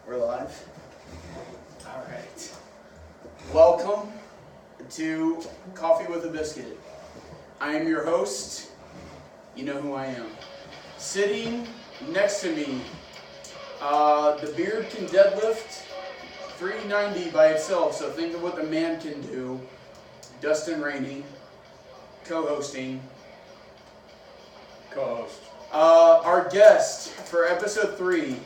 We're live. All right. Welcome to Coffee with a Biscuit. I am your host. You know who I am. Sitting next to me, the beard can deadlift 390 by itself, so think of what the man can do. Dustin Rainey, co-hosting. Co-host. Our guest for episode 3,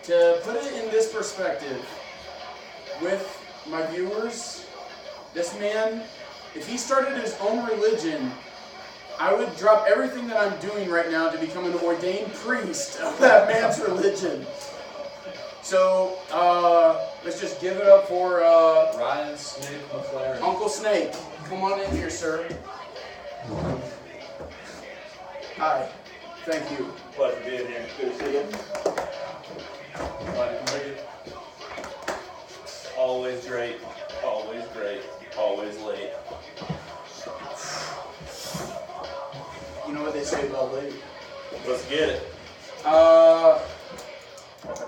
to put it in this perspective, with my viewers, this man, if he started his own religion, I would drop everything that I'm doing right now to become an ordained priest of that man's religion. So, let's just give it up for Ryan Snake McLaren. Uncle Snake. Come on in here, sir. Hi. Thank you. Pleasure being here. Good to see you. Glad you can make it. Always great, always late. You know what they say about late? Let's get it.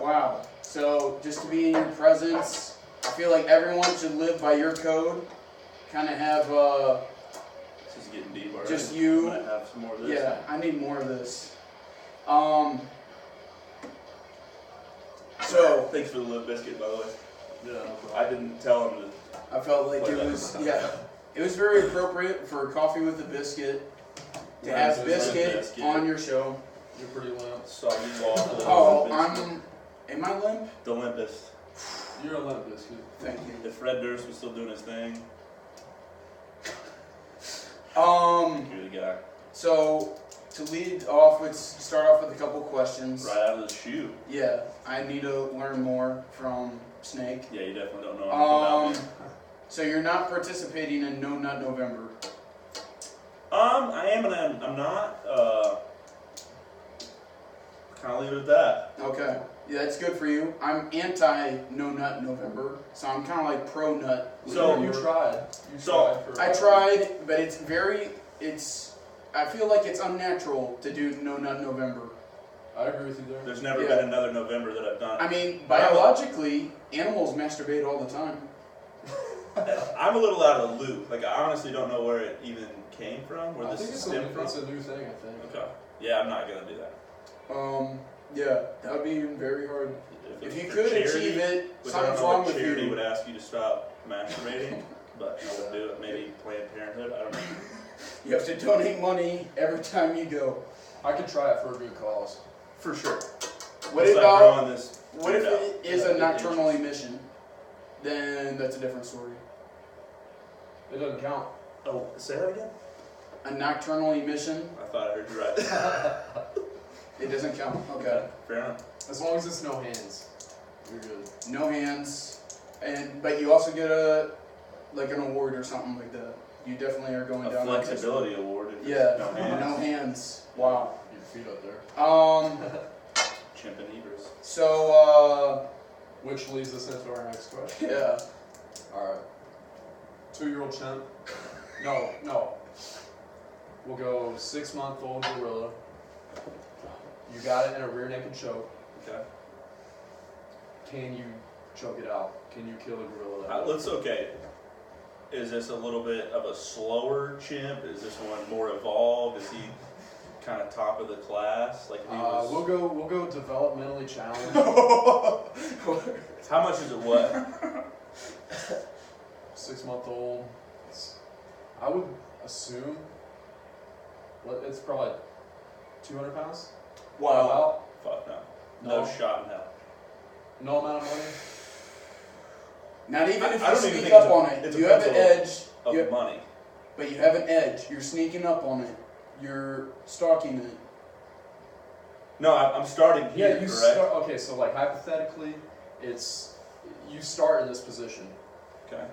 Wow. So, just to be in your presence, I feel like everyone should live by your code. Kind of have, This is getting deep already. just you. I might have some more of this. Yeah, I need more of this. So, Thanks for the lip biscuit, by the way. Yeah. I didn't tell him I felt like it was, it was very appropriate for Coffee with a Biscuit to Yeah, have it was Biscuit Biscuit. on your show. You're pretty limp. to soggy waffle. Oh, biscuit. am I limp? The limpest. You're a limp biscuit. Thank you. If Fred Durst was still doing his thing, you're the guy. So, to lead off, let's start off with a couple questions. Right out of the shoe. Yeah, I need to learn more from Snake. Yeah, you definitely don't know anything about me. So you're not participating in No Nut November? I am and I'm not. Kind of leave it at that. Okay, yeah, that's good for you. I'm anti No Nut November, so I'm kind of like pro nut. So you tried. I tried, but I feel like it's unnatural to do No Nut November. I agree with you there. There's never Yeah. been another November that I've done. I mean, biologically, animals masturbate all the time. I'm a little out of the loop. Like, I honestly don't know where it even came from, where I this think is it's stemmed from. it's a new thing, I think. Okay. Yeah, I'm not gonna do that. Yeah, that would be very hard. If it's you for could charity, achieve it, which I don't something's know wrong what with charity you. would ask you to stop masturbating, but I would do it. Maybe Planned Parenthood. I don't know. You have to donate money every time you go. I could try it for a good cause. For sure. What It's like about? growing this What if beard it out. is Yeah, a it nocturnal itches. emission? Then that's a different story. It doesn't count. Oh, say that again? A nocturnal emission, I thought I heard you right. it doesn't count. Okay. Fair enough. As long as it's no hands, you're good. No hands, but you also get an award or something like that. You definitely are going A down. flexibility award. If Yeah. there's no hands. No hands. Wow. Your feet up there. Chimp and Ebers. So Which leads us into our next question. yeah. Alright. 2-year-old chimp. No. We'll go 6-month-old gorilla. You got it in a rear naked choke. Okay. Can you choke it out? Can you kill a gorilla that way? Let's okay. Is this a little bit of a slower chimp? Is this one more evolved? Is he kind of top of the class? Like if he was, We'll go developmentally challenged. How much is it? What? 6-month-old. I would assume it's probably 200 pounds. Wow. Fuck no. No No. shot in hell. No amount of money. Not even if I you don't even sneak think up it's a- on it. it's a You have an principle edge. Of money. But you have an edge. You're sneaking up on it. You're stalking it. No, I'm starting here. Yeah, you correct? start. Okay, so like hypothetically, you start in this position. Okay.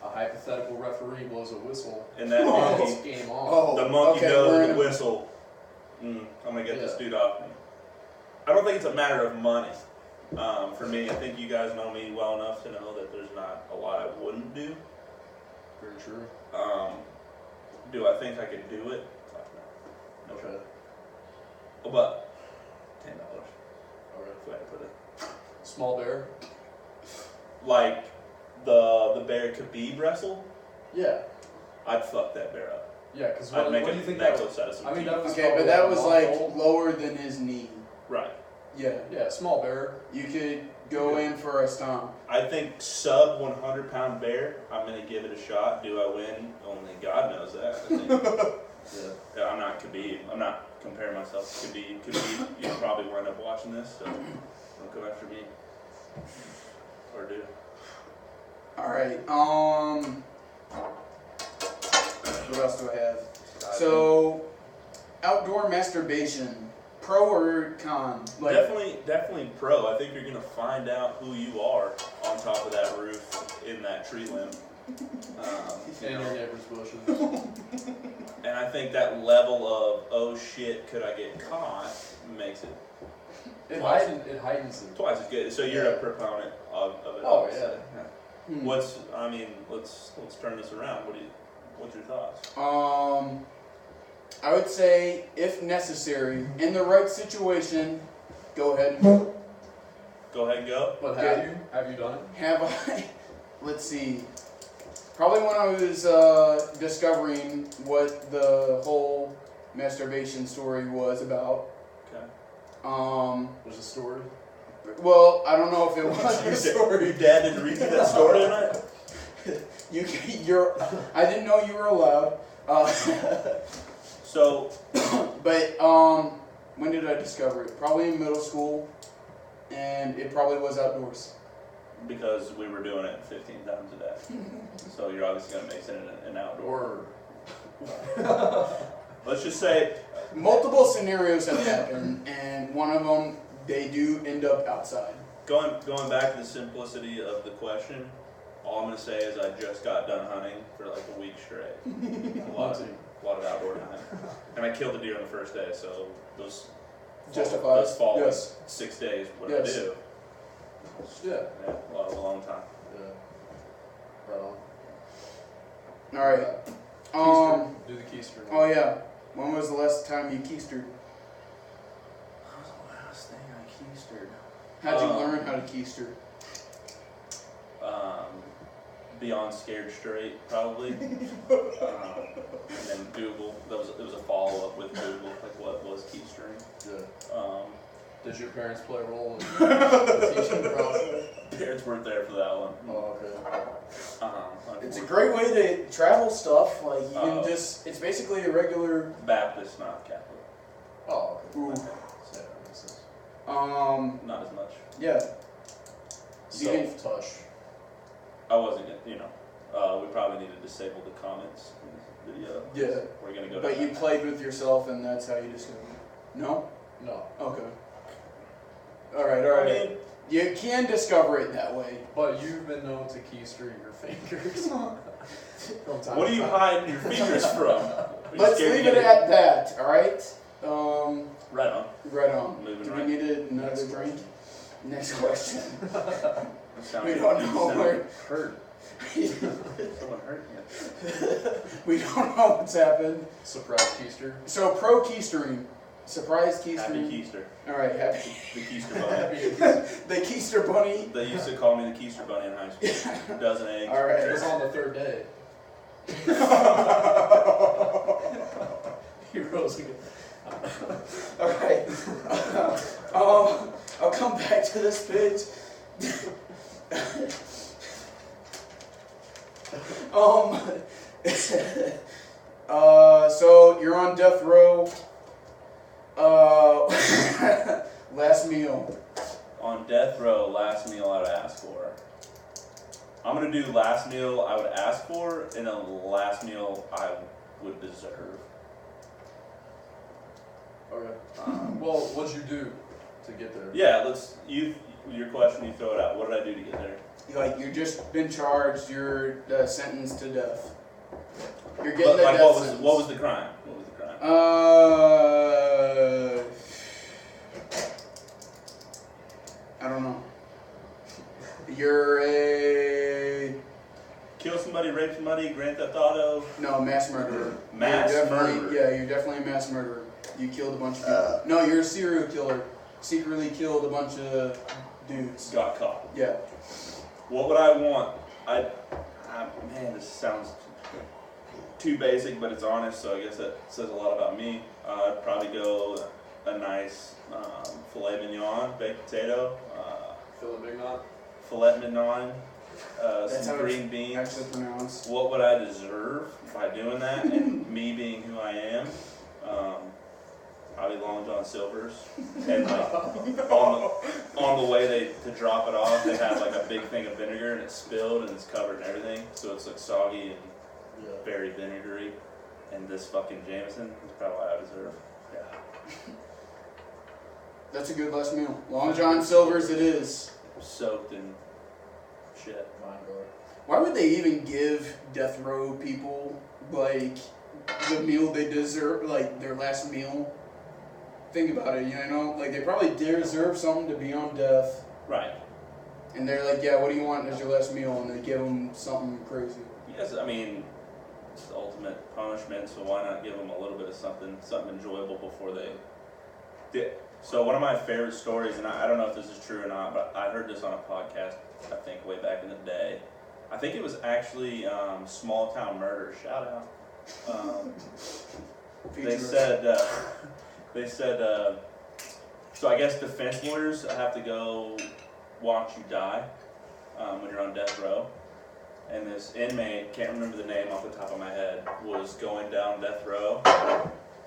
A hypothetical referee blows a whistle. And that Oh. monkey, It's game on. Oh, the monkey okay, goes we're with in the a- whistle. I'm gonna get this Yeah. dude off me. I don't think it's a matter of money. For me, I think you guys know me well enough to know that there's not a lot I wouldn't do. Very true. Do I think I could do it? Fuck no. No Okay. shot. Oh, but $10. Okay. If I had to put it. Small bear. Like the bear Khabib wrestle, Yeah. I'd fuck that bear up. Yeah, because I'd what make do a you think that was? necklace out of some I mean, teeth. that was Okay, probably but that a was month like old. lower than his knee. Right. Yeah. Yeah, small bear. You could go in for a stomp. I think sub 100-pound bear, I'm going to give it a shot. Do I win? Only God knows that. I think. Yeah, I'm not Khabib. I'm not comparing myself to Khabib. Khabib, you probably wind up watching this, so don't go after me. Or do. Alright, what else do I have? So, outdoor masturbation, pro or con? Like, Definitely pro. I think you're going to find out who you are on top of that roof in that tree limb. In your neighbor's bushes. And I think that level of, oh shit, could I get caught, makes it It heightens it. twice as good. So you're a proponent of it. Oh, obviously. Hmm. Let's turn this around. What's your thoughts? I would say, if necessary, in the right situation, go ahead. Go ahead and go. But Okay. have you done it? Have I? Let's see. Probably when I was discovering what the whole masturbation story was about. Okay. There's a story. Well, I don't know if it was a Your story. dad didn't read you that story tonight? I didn't know you were allowed. So, But when did I discover it? Probably in middle school, and it probably was outdoors. because we were doing it 15 times a day. So you're obviously going to mix it in an outdoor. Let's just say, Multiple scenarios have happened, and one of them they do end up outside. going back to the simplicity of the question, all I'm going to say is I just got done hunting for like a week straight. A lot of outdoor time. And I killed a deer on the first day, so those following Yes. 6 days, what Yes. did I do? Yeah. Yeah, a long time. Yeah. Right on. All right. Keester. Do the Keester. Oh yeah. When was the last time you keistered? What was the last thing I keistered? How'd you learn how to keister? Beyond Scared Straight, probably. And then Google. It was a follow-up with Google, like what was keistering. Yeah. Did your parents play a role in the teaching process? Parents weren't there for that one. Oh, okay. It's a great way to travel stuff. Like you can Oh. it's basically a regular. Baptist, not Catholic. Oh, okay. Ooh. Yeah, that makes sense. Not as much. Yeah. You can- Self-touch. I wasn't, we probably need to disable the comments in this video. Yeah. We're gonna go. But down you that played with yourself, and that's how you discovered it. No. No. Okay. All right. path. I mean, You can discover it that way. But you've been known to keister your fingers. From time what to are you time. hiding your fingers from? Are you Let's scared to leave get it at that. All right. Right on. Right on. Moving Do right. we need another Next drink? Next question. We don't know where- hurt. Someone hurt you. We don't know what's happened. Surprise keister. So pro keistering, surprise keistering. Happy Keester. All right, happy. The Keester Bunny. The Keister bunny. They used to call me the Keester Bunny in high school. Dozen eggs. All right. It was on the third day. He rose again. All right. I'll come back to this pitch. So you're on death row. Last meal. On death row, last meal I would ask for. I'm gonna do last meal I would ask for and a last meal I would deserve. Okay. Well, what'd you do to get there? Yeah, your question, you throw it out. What did I do to get there? Like you've just been charged. You're sentenced to death. You're getting But, the like, death what was sentence. the crime? What was the crime? I don't know. You're a Kill somebody, rape somebody, Grand Theft Auto. no mass murderer. Mass You're definitely- murderer. Yeah, you're definitely a mass murderer. You killed a bunch of people. No, you're a serial killer. Secretly killed a bunch of dudes. Got caught. Yeah. What would I want? Man, this sounds too basic, but it's honest, so I guess that says a lot about me. I'd probably go a nice filet mignon, baked potato, filet mignon, some green beans. Actually pronounced. What would I deserve by doing that? And me being who I am, probably Long John Silver's. And like on the way to drop it off, they had like a big thing of vinegar and it spilled and it's covered in everything, so it's like soggy and very vinegary. And this fucking Jameson is probably what I deserve. Yeah. That's a good last meal. Long John Silver's it is. Soaked in shit. Why would they even give death row people like the meal they deserve, like their last meal? Think about it, you know, like they probably deserve something to be on death. Right. And they're like, yeah, what do you want as your last meal? And they give them something crazy. Yes, I mean, it's the ultimate punishment, so why not give them a little bit of something enjoyable before they did. So one of my favorite stories, and I don't know if this is true or not, but I heard this on a podcast, I think, way back in the day. I think it was actually Small Town Murder, shout out. They said, so I guess defense lawyers have to go watch you die when you're on death row. And this inmate, can't remember the name off the top of my head, was going down death row,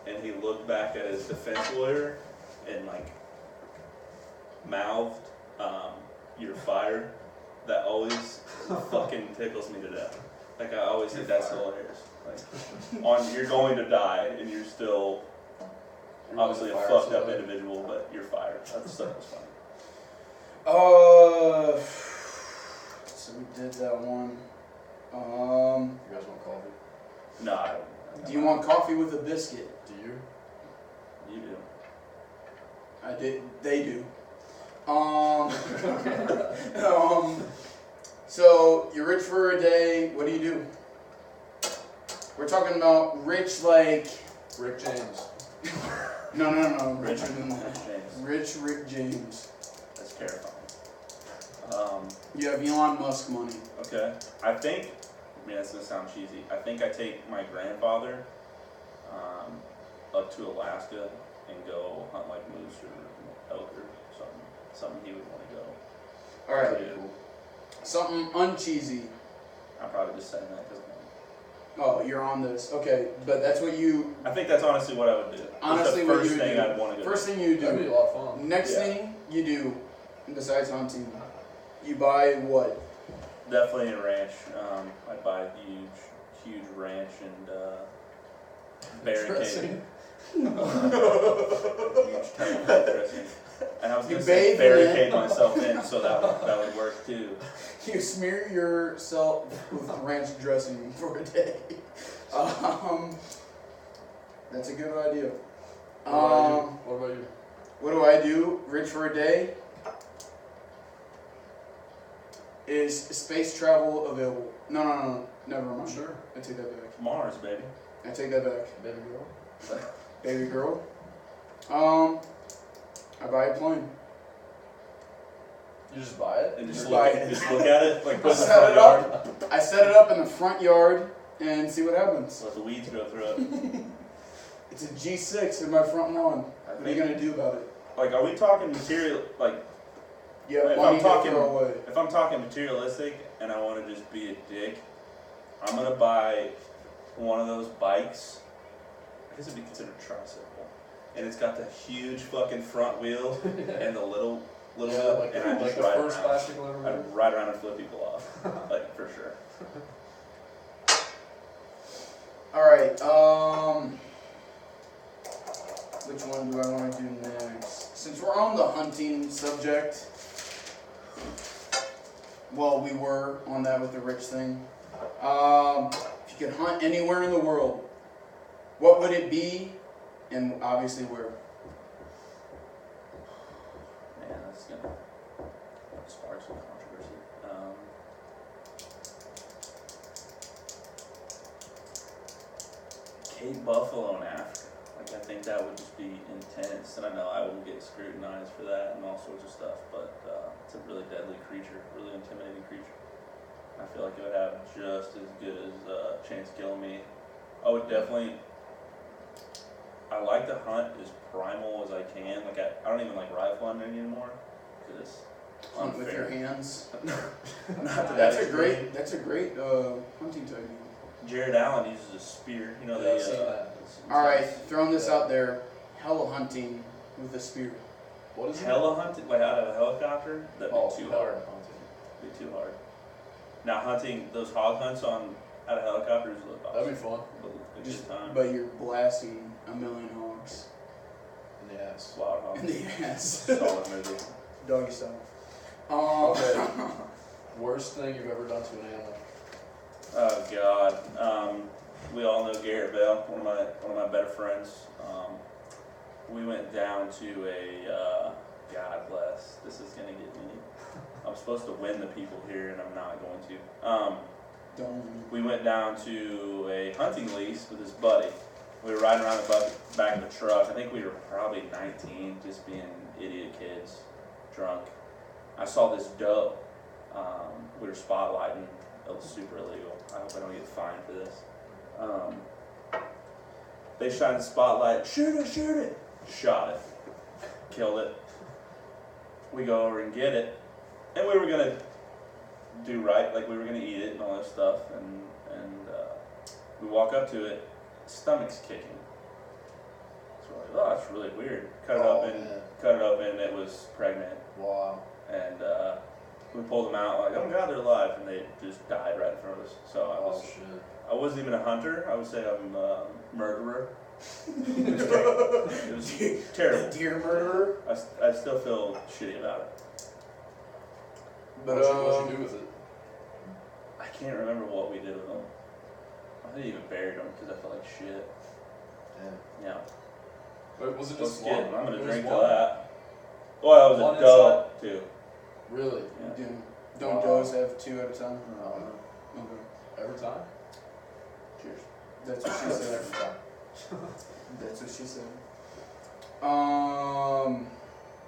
and he looked back at his defense lawyer and like mouthed, "You're fired." That always fucking tickles me to death. Like I always think that's hilarious. Like, you're going to die, and you're still obviously a fucked up individual, but you're fired. That's funny. So we did that one. You guys want coffee? No, I don't. Do you want coffee with a biscuit? Do you? You do. I did. They do. So you're rich for a day. What do you do? We're talking about rich like Rick James. No. Richer than that. James. Rich Rick James. That's terrifying. You have Elon Musk money. Okay. I think, that's gonna sound cheesy. I think I take my grandfather up to Alaska and go hunt like moose or elk or something he would want to go. All right. Pretty cool. Something uncheesy. I'm probably just saying that because Oh, you're on this. Okay, but that's what you. I think that's honestly what I would do. Honestly, the what first you would thing do. I'd want to go. First thing you That'd be do. a lot of fun. Next thing you do, besides hunting, you buy what? Definitely a ranch. I'd buy a huge ranch and barricade. Huge type of dressing. And I was gonna say barricade myself in, so that would work too. You smear yourself with ranch dressing for a day. That's a good idea. What about you? What do I do? Rich for a day? Is space travel available? No. Never mind. Sure. I take that back. Mars, baby. I take that back. Baby girl. Baby girl. I buy a plane. You just buy it? And Just just buy look, it. just look at it, like put it in the Set front it yard. up. I set it up in the front yard and see what happens. Let the weeds grow through it. It's a G6 in my front lawn. What are you gonna do about it? Like, are we talking material? Like, You have if money I'm to talking, throw away. if I'm talking materialistic and I want to just be a dick, I'm gonna buy one of those bikes. I guess it'd be considered a tricycle, and it's got the huge fucking front wheel and the little wheel, like, and I like just the ride first around. plastic one ever I'd ride around and flip people off, like for sure. All right. Which one do I want to do next? Since we're on the hunting subject, well, we were on that with the rich thing. If you could hunt anywhere in the world, what would it be, and obviously where? Man, that's gonna spark some controversy. Cape Buffalo in Africa. Like, I think that would just be intense, and I know I will get scrutinized for that and all sorts of stuff, but it's a really deadly creature, really intimidating creature. I feel like it would have just as good as a chance of killing me. I would definitely, I like to hunt as primal as I can. Like I don't even like rifle hunting anymore, because it's Hunt with your unfair. hands. Not to that That's a extreme. great hunting technique. Jared Allen uses a spear. You know, Yeah, I've they, seen that. Alright, throwing this out there, hella hunting with a spear. What is it? hella hunting, like out of a helicopter, that'd be too hard. hunting. Be too hard. Now hunting those hog hunts on out of helicopters is That'd be fun. a good time. But you're blasting a million hogs. In the ass. Wild hog. In the ass. Solid movie. Doggy style. Okay. Worst thing you've ever done to an animal? Oh God. We all know Garrett Bell, one of my better friends. We went down to a God bless. This is gonna get me. I'm supposed to win the people here, and I'm not going to. Don't. We went down to a hunting lease with his buddy. We were riding around the back of the truck. I think we were probably 19, just being idiot kids, drunk. I saw this doe. We were spotlighting. It was super illegal. I hope I don't get fined for this. They shined the spotlight. Shoot it, shoot it. Shot it. Killed it. We go over and get it. And we were going to do right. Like we were going to eat it and all that stuff. And we walk up to it. Stomach's kicking. So we're like, oh, that's really weird. Cut it open. It was pregnant. Wow. And we pulled them out. Like, oh my God, they're alive, and they just died right in front of us. So Shit. I wasn't even a hunter. I would say I'm a murderer. It was terrible. Deer murderer. I still feel shitty about it. But What'd you do with it? I can't remember what we did with them. I didn't even bury them because I felt like shit. Damn. Yeah. But was it Let's just get one? it. I'm gonna It was drink to one? that. Oh, that was One a doe too. Really? Yeah. don't Wow. does have two at a time? No. Okay. Every time? Cheers. That's what she said. Every time. That's what she said.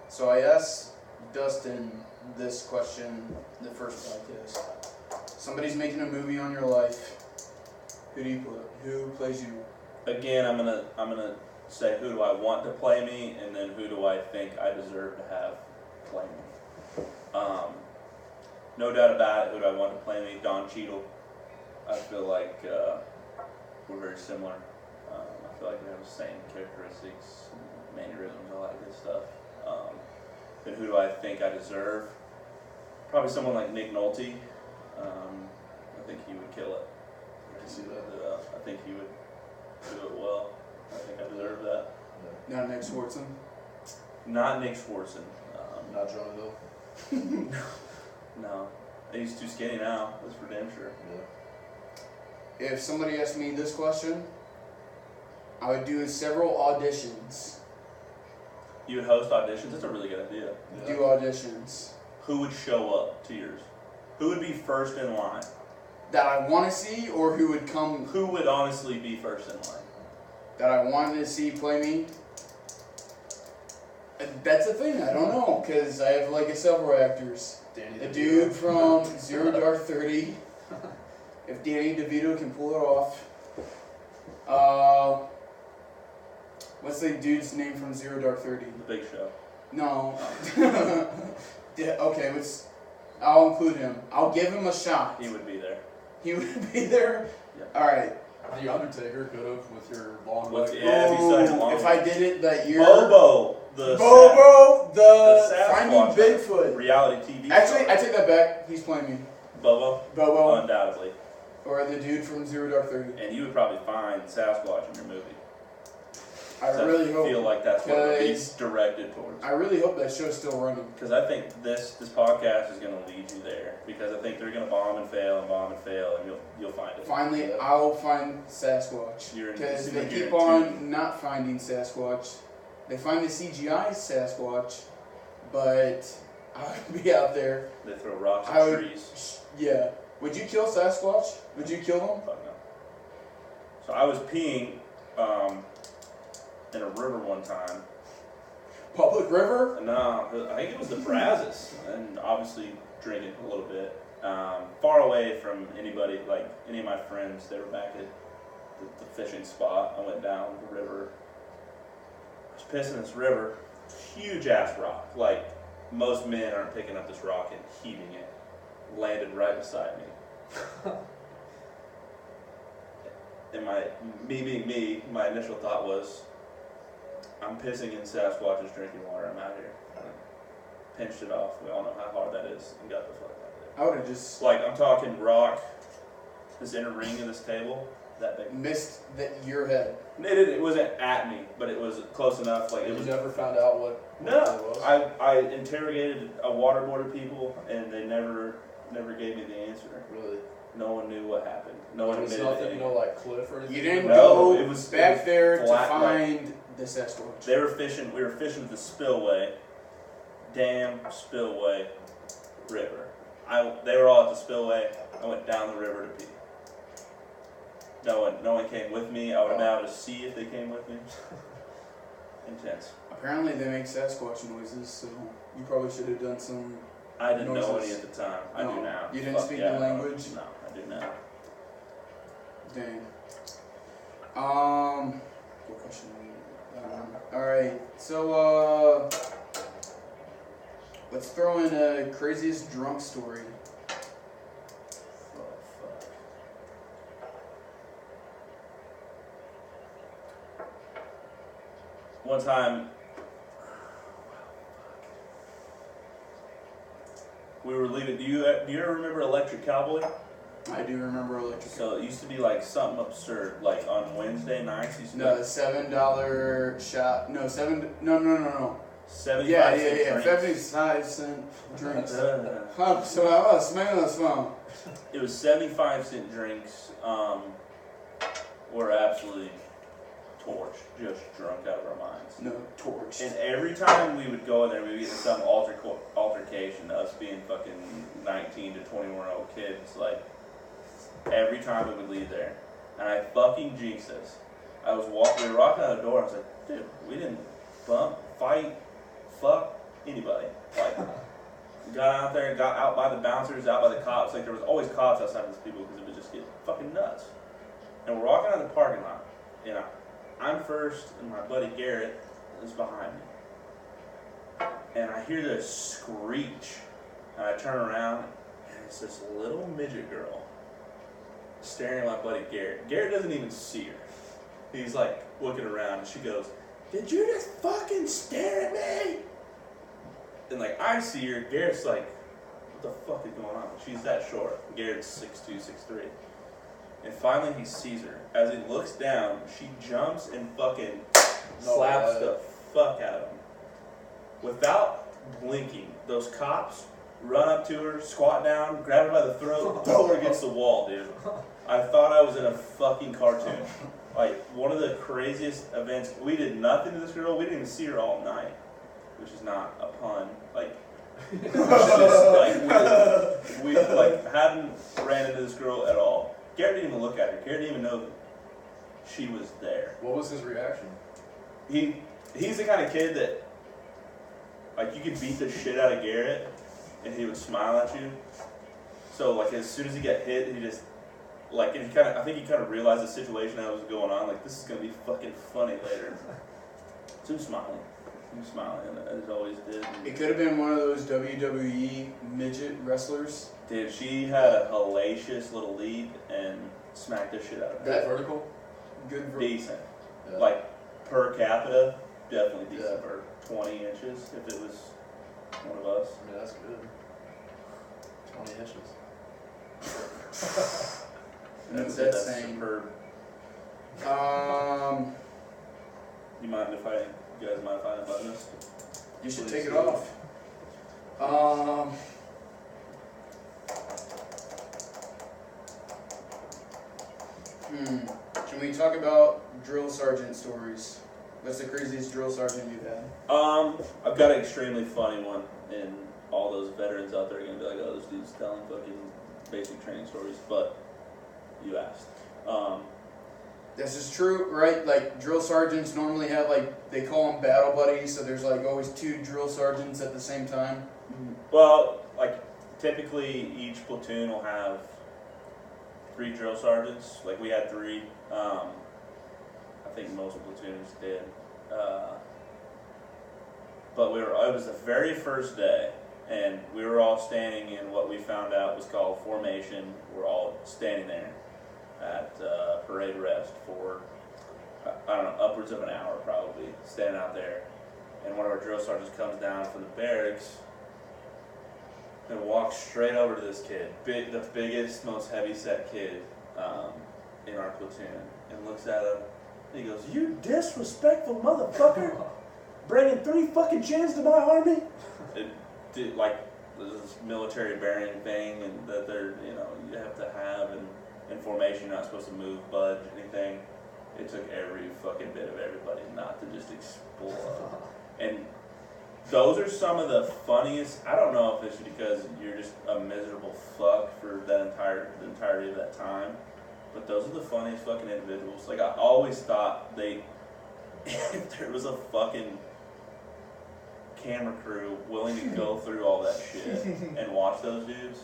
So I asked Dustin this question the first podcast. Somebody's making a movie on your life. Who do you play? Who plays you? Again, I'm gonna say who do I want to play me, and then who do I think I deserve to have play me. No doubt about it. Who do I want to play me? Don Cheadle. I feel like we're very similar. I feel like we have the same characteristics, mannerisms, all that good stuff. Then who do I think I deserve? Probably someone like Nick Nolte. I think he would kill it. I can see that. I think he would do it well. I think I deserve that. Not Nick Swartzen. Not Nick Swartzen. Not Jonah Hill. No. He's too skinny now. That's for damn sure. Yeah. If somebody asked me this question, I would do several auditions. You would host auditions? That's a really good idea. Do auditions Who would show up to yours? Who would be first in line? that I want to see, or who would come Who would honestly be first in line? that I wanted to see play me. That's the thing. I don't know, because I have like several actors. Danny The DeVito. dude from 0 Dark 30. If Danny DeVito can pull it off. What's the dude's name from 0 Dark 30? The Big Show. No. Yeah, okay, I'll include him. I'll give him a shot. He would be there. He would be there? Yeah. Alright. The Undertaker could have with your long With- leg. yeah, if he started long If leg. I did it that year. Bobo, the Bobo, the Sasquatch Finding Bigfoot. reality TV. Actually, star. I take that back. He's playing me. Bobo, Bobo. undoubtedly. Or the dude from 0 Dark 30. And you would probably find Sasquatch in your movie. I really feel hope. like that's what it would be Because- directed towards. I really hope that show's still running. Because I think this podcast is going to lead you there. Because I think they're going to bomb and fail, and you'll find it. Finally, I'll find Sasquatch. You're in- Because they you're keep in on tune. not finding Sasquatch. They find the CGI Sasquatch, but I would be out there. They throw rocks I at would- trees. Yeah. Would you kill Sasquatch? Would you kill him? Fuck no. So I was peeing in a river one time. Public river? No, I think it was the Brazos, and obviously drinking a little bit. Far away from anybody, like any of my friends. They were back at the fishing spot. I went down the river. I was pissing this river. Huge ass rock. Like, most men aren't picking up this rock and heaving it. Landed right beside me. And me being me, my initial thought was, I'm pissing in Sasquatch's drinking water. I'm out here. I pinched it off. We all know how hard that is, and got the fuck out of there. I would have just Like, I'm talking rock, this inner ring of this table, that big. missed your head. It wasn't at me, but it was close enough. Like, it You was. never found out what No, it was? I interrogated a waterboarder people, and they never gave me the answer. Really? No one knew what happened. No one There was admitted nothing, anything. no like cliff or anything? You didn't No, go it was back there to flat, find the Sasquatch. They were fishing. We were fishing at the spillway, dam, spillway, river. They were all at the spillway. I went down the river to pee. No one came with me. I would have been able to see if they came with me. Intense. Apparently they make Sasquatch noises, so you probably should have done some. I didn't know Noises. any at the time. I No. do now. You didn't Fuck speak yeah, the language? No, I do now. Dang. What question? All right. So let's throw in a craziest drunk story. Oh, fuck. One time, we were leaving. Do you ever remember Electric Cowboy? I do remember electric. So it used to be like something absurd. Like on Wednesday nights, used to be No, like $7 shot. No, no. 75 Yeah, cent drinks. 75-cent drinks. So I was smelling this phone. It was 75-cent drinks. Were absolutely torched, just drunk out of our minds. No, torch. And every time we would go in there, we would get in some altercation. Us being fucking 19 to 21-year-old kids, like every time we would leave there, and I fucking jinxed us. We were walking out the door. I was like, dude, we didn't bump, fight, fuck anybody. Like, got out there, got out by the bouncers, out by the cops. Like, there was always cops outside of these people because it would just get fucking nuts. And we're walking out of the parking lot, and I'm first, and my buddy Garrett is behind me. And I hear this screech, and I turn around, and it's this little midget girl staring at my buddy Garrett. Garrett doesn't even see her. He's like looking around, and she goes, "Did you just fucking stare at me?" And like, I see her, Garrett's like, "What the fuck is going on?" She's that short. Garrett's 6'2", 6'3". And finally he sees her. As he looks down, she jumps and fucking slaps the fuck out of him. Without blinking, those cops run up to her, squat down, grab her by the throat, throw her against the wall, dude. I thought I was in a fucking cartoon. Like, one of the craziest events. We did nothing to this girl. We didn't even see her all night, which is not a pun. Like, it's just, like, we like hadn't ran into this girl at all. Garrett didn't even look at her. Garrett didn't even know that she was there. What was his reaction? He's the kind of kid that, like, you could beat the shit out of Garrett and he would smile at you. So, like, as soon as he got hit, he just, like, and I think he kind of realized the situation that was going on. Like, this is going to be fucking funny later. So he was smiling. As always did. It could have been one of those WWE midget wrestlers. Dude, she had a hellacious little lead and smacked the shit out of her. That vertical? Good. Decent. Yeah. Like, per capita, definitely decent Yeah. for 20 inches if it was one of us. I mean, that's good. 20 inches. That's That's saying. superb. You guys mind if I unbutton this? You should Please take it do. off. Can we talk about drill sergeant stories? What's the craziest drill sergeant you've had? I've got an extremely funny one, and all those veterans out there are gonna be like, "Oh, this dude's telling fucking basic training stories," but you asked. This is true, right? Like drill sergeants normally have like they call them battle buddies, so there's like always 2 drill sergeants at the same time. Well, like typically each platoon will have 3 drill sergeants. Like we had 3. I think most platoons did. But it was the very first day, and we were all standing in what we found out was called formation. We're all standing there at parade rest for, I don't know, upwards of an hour probably, standing out there. And one of our drill sergeants comes down from the barracks and walks straight over to this kid, the biggest, most heavy-set kid in our platoon, and looks at him, and he goes, "You disrespectful motherfucker, bringing 3 fucking chins to my army?" It did, like, this military bearing thing, and that they're, you have to have, and in formation, you're not supposed to move, budge, anything. It took every fucking bit of everybody not to just explode. And those are some of the funniest. I don't know if it's because you're just a miserable fuck for the entirety of that time, but those are the funniest fucking individuals. Like, I always thought if there was a fucking camera crew willing to go through all that shit and watch those dudes,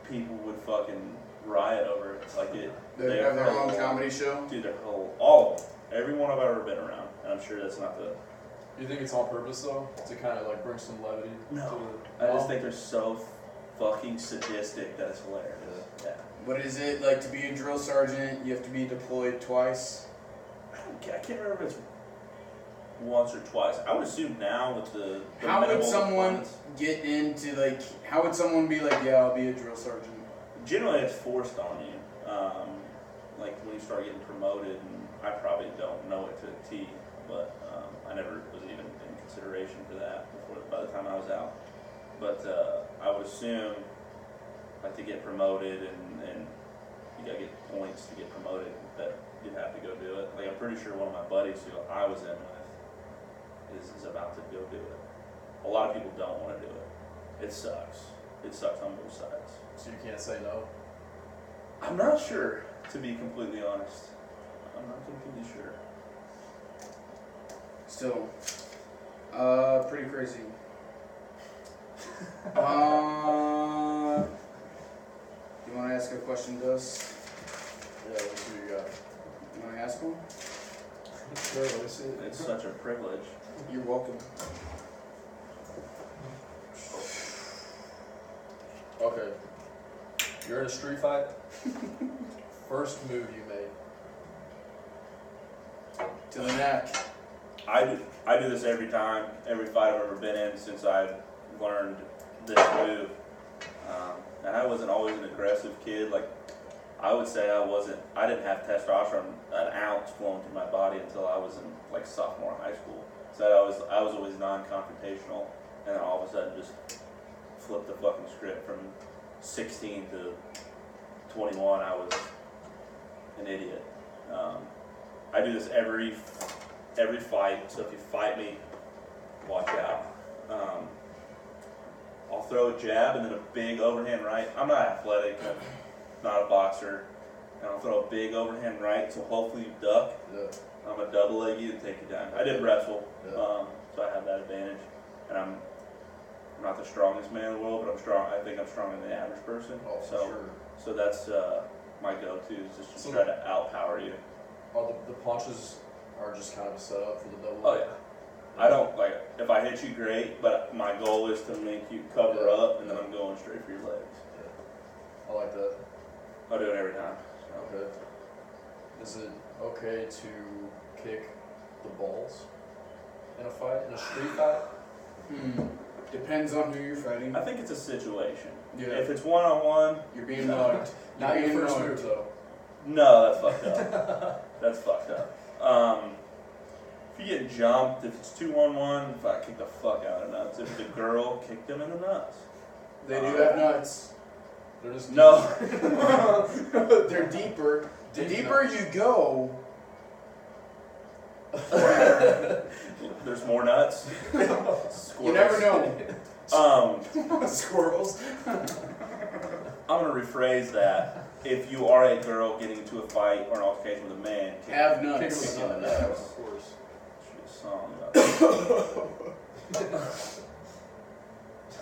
people would fucking riot over it. Like They have their own comedy show? Dude, all of them. Every one I've ever been around. And I'm sure that's not the... You think it's on purpose, though? To kind of, like, bring some levity? No. I just think they're so fucking sadistic that it's hilarious. Yeah. What is it like to be a drill sergeant? You have to be deployed twice? I can't remember if it's once or twice. I would assume now with the how would someone deployments, get into, like, how would someone be like, yeah, I'll be a drill sergeant? generally it's forced on you. Like when you start getting promoted, and I probably don't know it to a T, but I never was even in consideration for that by the time I was out. But I would assume, like, to get promoted and you gotta get points to get promoted, that you'd have to go do it. Like, I'm pretty sure one of my buddies who I was in with is about to go do it. A lot of people don't want to do it. It sucks. It sucks on both sides. So you can't say no? I'm not sure, to be completely honest. I'm not completely sure. Still, pretty crazy. You want to ask a question to us? Yeah, let's see what you got. You want to ask one? Sure, let me see it. It's such a privilege. You're welcome. Okay. You're in a street fight. First move you made. To the neck. I do this every time, every fight I've ever been in since I've learned this move. And I wasn't always an aggressive kid. Like, I would say I didn't have testosterone an ounce flowing through my body until I was in, like, sophomore high school. So I was always non-confrontational, and then all of a sudden just flipped the fucking script from 16 to 21. I was an idiot. I do this every fight, so if you fight me, watch out. I'll throw a jab and then a big overhand right. I'm not athletic, I'm not a boxer, and I'll throw a big overhand right, so hopefully you duck. Yeah. I'm gonna double leg you and take you down. I did wrestle, Yeah. so I have that advantage, and I'm not the strongest man in the world, but I'm strong. I think I'm stronger than the average person. Oh, for so, sure. So that's my go-to, is just to So- try to outpower you. Oh, the punches are just kind of a setup for the double Oh leg? yeah. I don't, like, if I hit you, great, but my goal is to make you cover Yeah. up, and then I'm going straight for your legs. Yeah. I like that. I'll do it every time. Okay. Is it okay to kick the balls in a fight, in a street fight? Depends on who you're fighting. I think it's a situation. Yeah. If it's one-on-one, You're being mugged. Not Your being first mugged. move, though. no, that's fucked up. That's fucked up. If you get jumped, if it's 2-on-1, if I kick the fuck out of nuts. If it's a girl, kick them in the nuts. They do have nuts. They're just No. They're deeper. The Deep deeper nuts. you go, There's more nuts. you never know. Um, Squirrels. I'm I'm gonna rephrase that. If you are a girl getting into a fight or an altercation with a man, Have Kick him nuts. in the in the nuts, nuts. of course. Should be a song about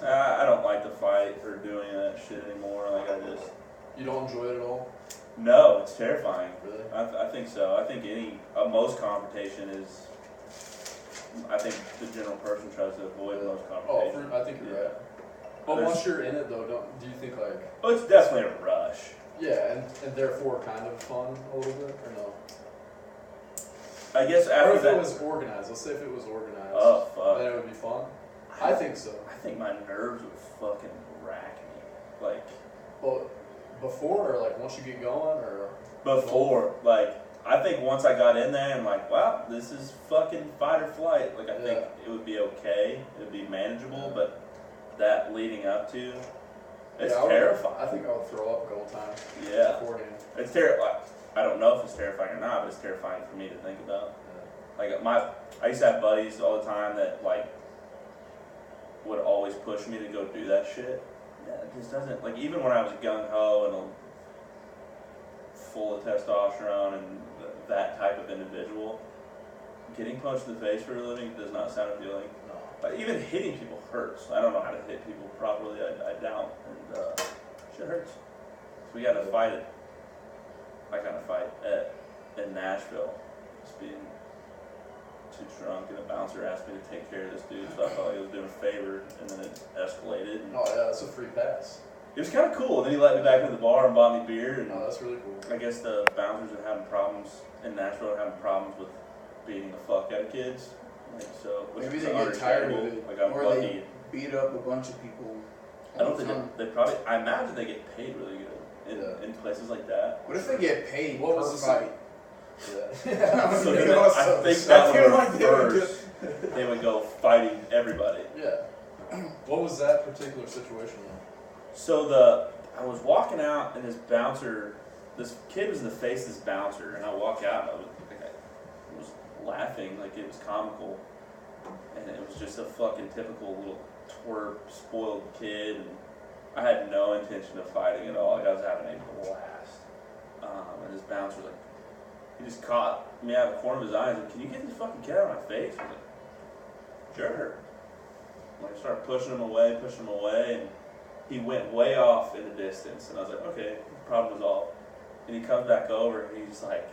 that. I don't like to fight or doing that shit anymore. Like You don't enjoy it at all? no, it's terrifying. Really? I think so. I think most confrontation is. I think the general person tries to avoid most confrontation. I think you're right. But There's- once you're in it, though, do you think like? Oh, it's definitely a rush. Yeah, and therefore kind of fun a little bit, or no? I guess Or after if that. it was organized. Let's say if it was organized. Oh fuck. Then it would be fun. I think so. I think my nerves would fucking rack me. Like Well, before or like once you get going, or before, like I think once I got in there and like, wow, this is fucking fight or flight. Like I think it would be okay. It would be manageable, but that leading up to, it's terrifying. I think I would throw up a couple times. Yeah. Beforehand. It's terrifying. I don't know if it's terrifying or not, but it's terrifying for me to think about. Like I used to have buddies all the time that like would always push me to go do that shit. Yeah, it just doesn't, like even when I was gung ho and full of testosterone and that type of individual, getting punched in the face for a living does not sound appealing. No. But even hitting people hurts. I don't know how to hit people properly. I don't, and shit hurts. So we got to fight it. I got to fight in Nashville. Just being too drunk, and a bouncer asked me to take care of this dude, so I felt like I was doing a favor, and then it escalated. And Oh yeah, that's a free pass. it was kind of cool. Then he let me back into the bar and bought me beer, and Oh, that's really cool. I guess the bouncers are having problems in Nashville, are having problems with beating the fuck out of kids. Like, so which Maybe is they get tired of understandable. it, Like I'm or lucky. they beat up a bunch of people. I don't all the think time. they probably. I imagine they get paid really good in places like that. What if they get paid What per was the fight? Yeah. So They then also- I think I that feel would like they would reverse. They would go fighting everybody. Yeah. What was that particular situation though? So I was walking out and this kid was in the face of this bouncer, and I walk out and I was laughing like it was comical, and it was just a fucking typical little twerp, spoiled kid, and I had no intention of fighting at all. Like I was having a blast, and this bouncer like he just caught me out of the corner of his eye and said, "Can you get this fucking kid out of my face?" I was like, "Sure." Like I started pushing him away, and he went way off in the distance, and I was like, okay, problem resolved. And he comes back over, and he's like,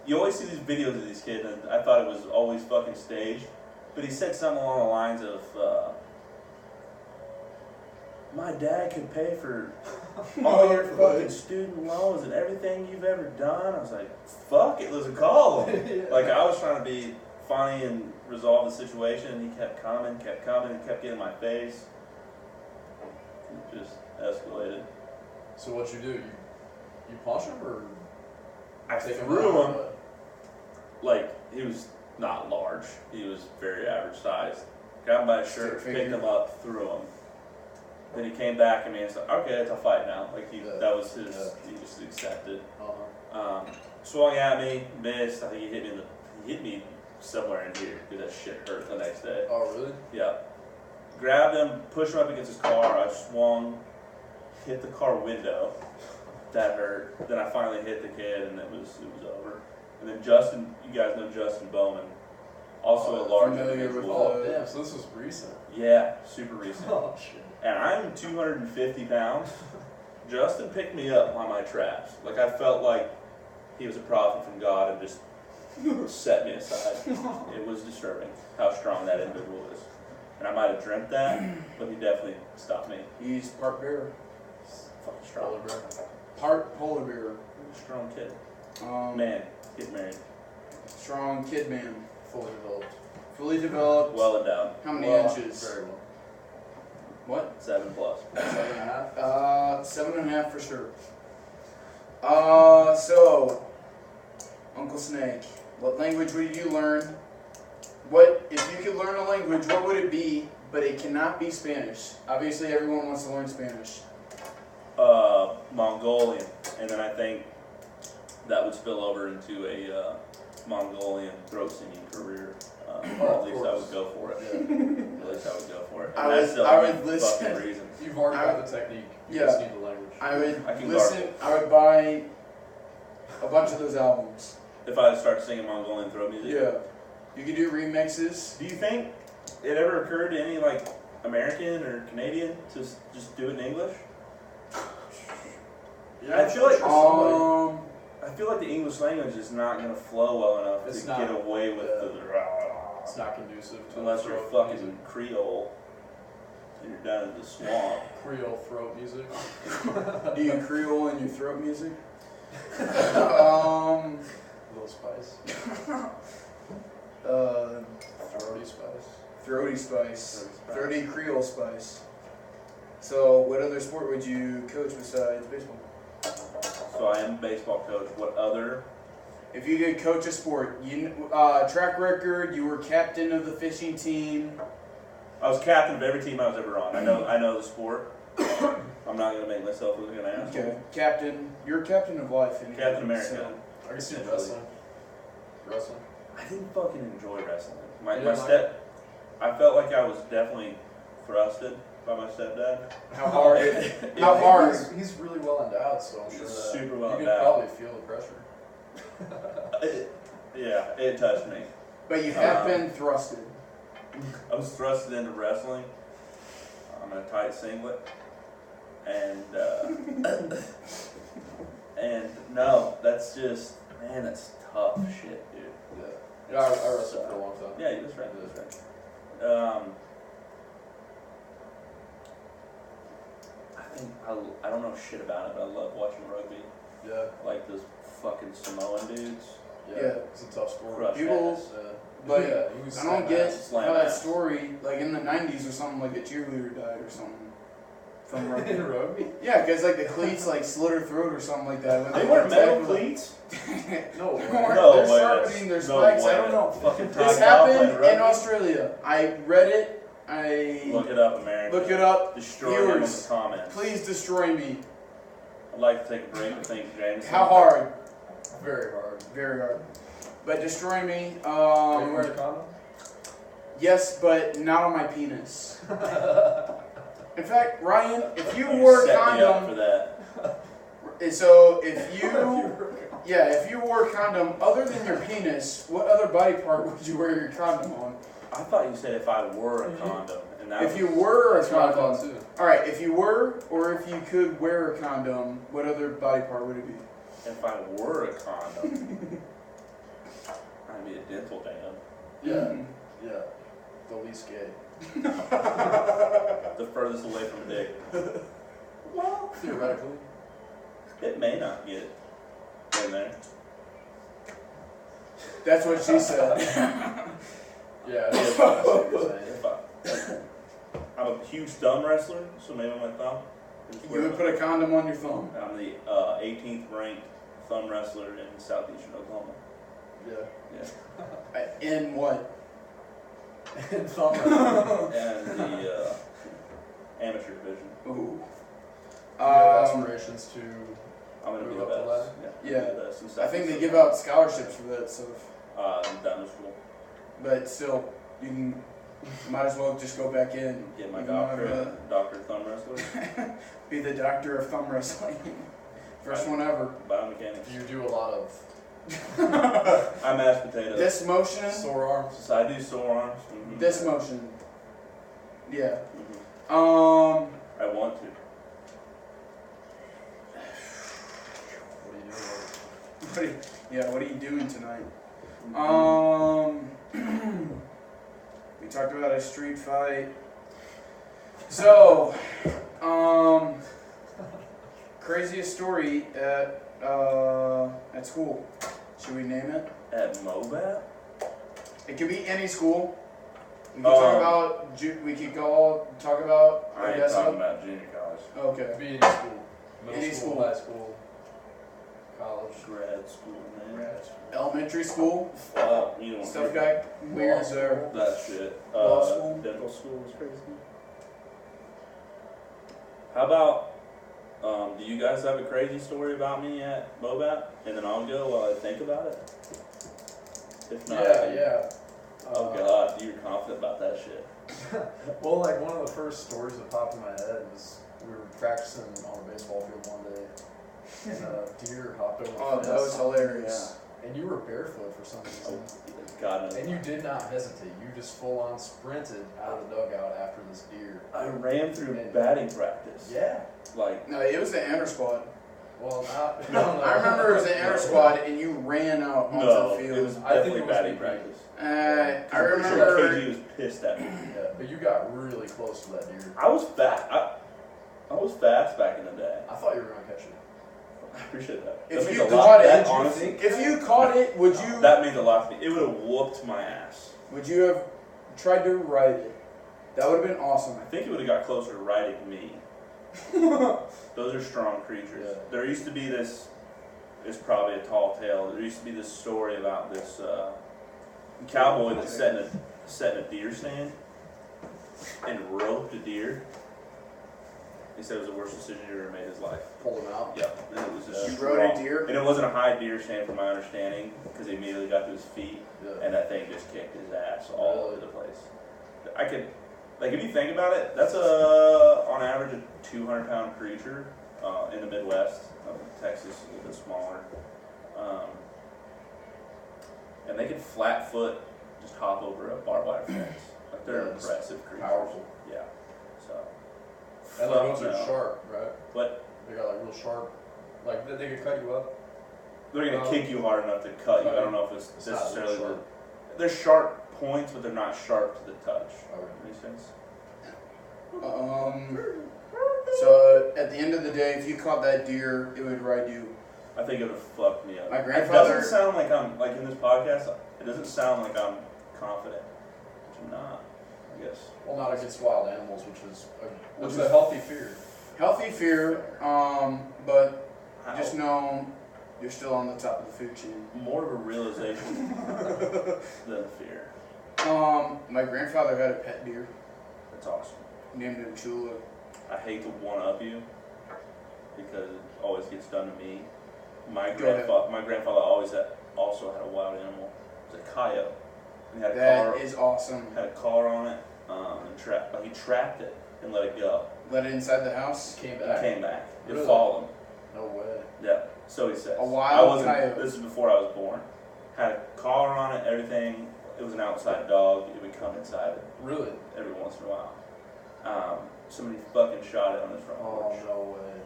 you always see these videos of these kids, and I thought it was always fucking staged, but he said something along the lines of, my dad could pay for all your fucking student loans and everything you've ever done. I was like, fuck it, let's call him. Yeah. Like, I was trying to be funny and resolve the situation, and he kept coming, and kept getting in my face. It just escalated. So what you do? You punch him or I take threw out? him. Like, he was not large. He was very average sized. Got him by his shirt, Stick picked figure. him up, threw him. Then he came back at me and said, okay, it's a fight now. Like, that was his, he just accepted. Uh-huh. Swung at me, missed. I think he hit me somewhere in here because that shit hurt the next day. Oh really? Yeah. Grabbed him, pushed him up against his car. I swung, hit the car window. That hurt. Then I finally hit the kid, and it was over. And then Justin, you guys know Justin Bowman, also a large familiar with individual. Oh damn! So this was recent. Yeah, super recent. Oh shit. And I'm 250 pounds. Justin picked me up on my traps. Like I felt like he was a prophet from God and just set me aside. It was disturbing how strong that individual is. And I might have dreamt that, but he definitely stopped me. He's part bear, Fucking strong. part polar bear. Strong kid. Man, Get married. strong kid man, Fully developed. fully developed. Well endowed. How many Well, inches? Very well. What? 7+. 7.5. 7.5 for sure. So, Uncle Snake, what language would you learn? What, if you could learn a language, what would it be? But it cannot be Spanish. Obviously, everyone wants to learn Spanish. Mongolian. And then I think that would spill over into a Mongolian throat singing career. Oh, at least I course. would go for it. Yeah. At least I would go for it. I And would- that's the I only would listen. fucking reason. You've already got the technique. You Yeah. just need the language. I would I can listen. gargle. I would buy a bunch of those albums. If I start singing Mongolian throat music. Yeah, you could do remixes. Do you think it ever occurred to any like American or Canadian to just do it in English? Yeah, I feel like Um, I feel like the English language is not gonna flow well enough It's to not, get away with yeah. the it's not conducive to unless you're throat fucking music. Creole and you're down in the swamp. Creole throat music. do you Creole in your throat music? Little spice. Throaty spice. Throaty spice. Throaty Creole spice. So, what other sport would you coach besides baseball? So I am a baseball coach. What other? If you could coach a sport, track record, you were captain of the fishing team. I was captain of every team I was ever on. I know the sport. I'm not gonna make myself look like an asshole. Okay, captain. You're captain of life. Anyway, Captain America. so- I can see Essentially. wrestling. Wrestling. I didn't fucking enjoy wrestling. You didn't like it? I felt like I was definitely thrusted by my stepdad. How hard? It- How it- hard? He's really well endowed, so I'm sure He's that super well you can endowed. probably feel the pressure. Yeah, it touched me. But you have been thrusted. I was thrusted into wrestling. I'm in a tight singlet, and and no, that's just man, that's tough shit, dude. Yeah, I wrestled for a long time. Yeah, that's right. That's right. I don't know shit about it, but I love watching rugby. Yeah, Like those fucking Samoan dudes. Yeah. It's a tough sport. Crush People- ass. But yeah, you can I don't slam get ass. Slam how that ass. story, like in the 90s or something, like a cheerleader died or something from rugby. In rugby? Yeah, because like the cleats like slit her throat or something like that. when They were wear metal tackling. cleats. No way. They're sharpening their spikes. I don't know. Fucking This tied up happened playing in rugby. Australia. I read it. Look it up, America. Look it up. Destroy them in the Viewers, comments. please destroy me. I'd like to take a break and thank James. How hard? Very hard. Very hard. But destroy me. Are you wearing a condom? Yes, but not on my penis. In fact, Ryan, if you You wore a set me up for condom, that. so if you wore a condom other than your penis, what other body part would you wear your condom on? I thought you said if I were a condom, and that If was, you were a That's what I thought condom, too. all right. If you were, or if you could wear a condom, what other body part would it be? if I were a condom, I'd be a dental dam. Yeah, yeah. The least gay. The furthest away from dick. Well, theoretically. It may not get in there. That's what she said. Yeah, that's what I was saying. If I'm a huge thumb wrestler, so maybe my thumb. You would put a condom on your thumb. I'm the 18th ranked thumb wrestler in southeastern Oklahoma. Yeah. Yeah. In what? And thumb wrestling. And the amateur division. Ooh. You have aspirations to. I'm going to be Move the up the best. ladder? Yeah. I'm gonna be the best in I think they Southeast give out scholarships for that stuff, down the school. but still, you might as well just go back in. Get my You know, doctorate, Dr. Thumb Wrestler. Be the doctor of thumb wrestling. First one ever. Biomechanics. You do a lot of I'm mashed potatoes. This motion. sore arms. So I do sore arms. Mhm. This motion. Yeah. Mhm. I want to. What are you doing? What are you doing tonight? Mm-hmm. We talked about a street fight. So, craziest story at school. Should we name it? At Mobat? It could be any school. We could talk about. We could go talk about. I ain't talking about junior college. Okay. Be any school. Middle Any school, school. high school, college, Grad school, man. grad school. Elementary school. Fuck, you don't Stuff got weird there. that shit. Law school. Dental school was crazy. How about, do you guys have a crazy story about me at Mobat? And then I'll go while I think about it. if not. Yeah. Oh God, you're confident about that shit. Well, like one of the first stories that popped in my head was we were practicing on a baseball field one day, and a deer hopped over the Oh, fence. that was hilarious. And you were barefoot for some reason. God knows. And you did not hesitate. You just full on sprinted out of the dugout after this deer. I ran through batting practice. Yeah. Like, No, it was the inter squad. Well, not. No, I remember it was the inter squad, and you ran out onto no, the it field. was I think definitely it was batting me. practice. I I'm pretty sure remember. KG was pissed at me. Yeah, but you got really close to that deer. I was fast. I was fast back in the day. I thought you were gonna catch it. I appreciate that. If That you means a lot. caught it, That did you honestly, If you caught it, would you that means a lot to me. It would have whooped my ass. would you have tried to ride it? That would have been awesome. I think it would have got closer to riding me. Those are strong creatures. Yeah. There used to be this. It's probably a tall tale. There used to be this story about this cowboy that sat in a deer stand and roped a deer. He said it was the worst decision he ever made in his life. Pulled him out. Yep. And it was just You rode a strong. deer? And it wasn't a high deer stand from my understanding because he immediately got to his feet Yeah. and that thing just kicked his ass all over the place. I could, like, if you think about it, that's on average a 200-pound creature in the Midwest. Texas is a little bit smaller. And they can flat foot just hop over a barbed wire fence. Like, they're Yeah, it's impressive creatures. Powerful. Yeah. So. And fuck the ones no. are sharp, right? But They got like real sharp. Like they could cut you up. they're gonna kick you hard enough to cut you. I don't know if it's not necessarily real sharp. they're sharp points, but they're not sharp to the touch. Okay. Makes sense. So at the end of the day, if you caught that deer, it would ride you. I think it would have fucked me up. My It grandfather- doesn't sound like I'm like in this podcast. It doesn't sound like I'm confident. Which I'm not. I guess. Well, not against wild animals, which is a healthy fear. Healthy fear, but How? just know you're still on the top of the food chain. More of a realization than fear. My grandfather had a pet deer. That's awesome. He named him Chula. I hate to one up you because it always gets done to me. My Go ahead. grandfather also had a wild animal. It was a coyote. And he had a That collar, is awesome. had a collar on it, and he trapped it and let it go. Let it inside the house. Came It back. came back. It Really? followed him. No way. Yeah. So he says. A wild coyote. This is before I was born. Had a collar on it, everything. It was an outside dog. It would come inside it Really? every once in a while. Somebody fucking shot it on his front Oh porch. no way.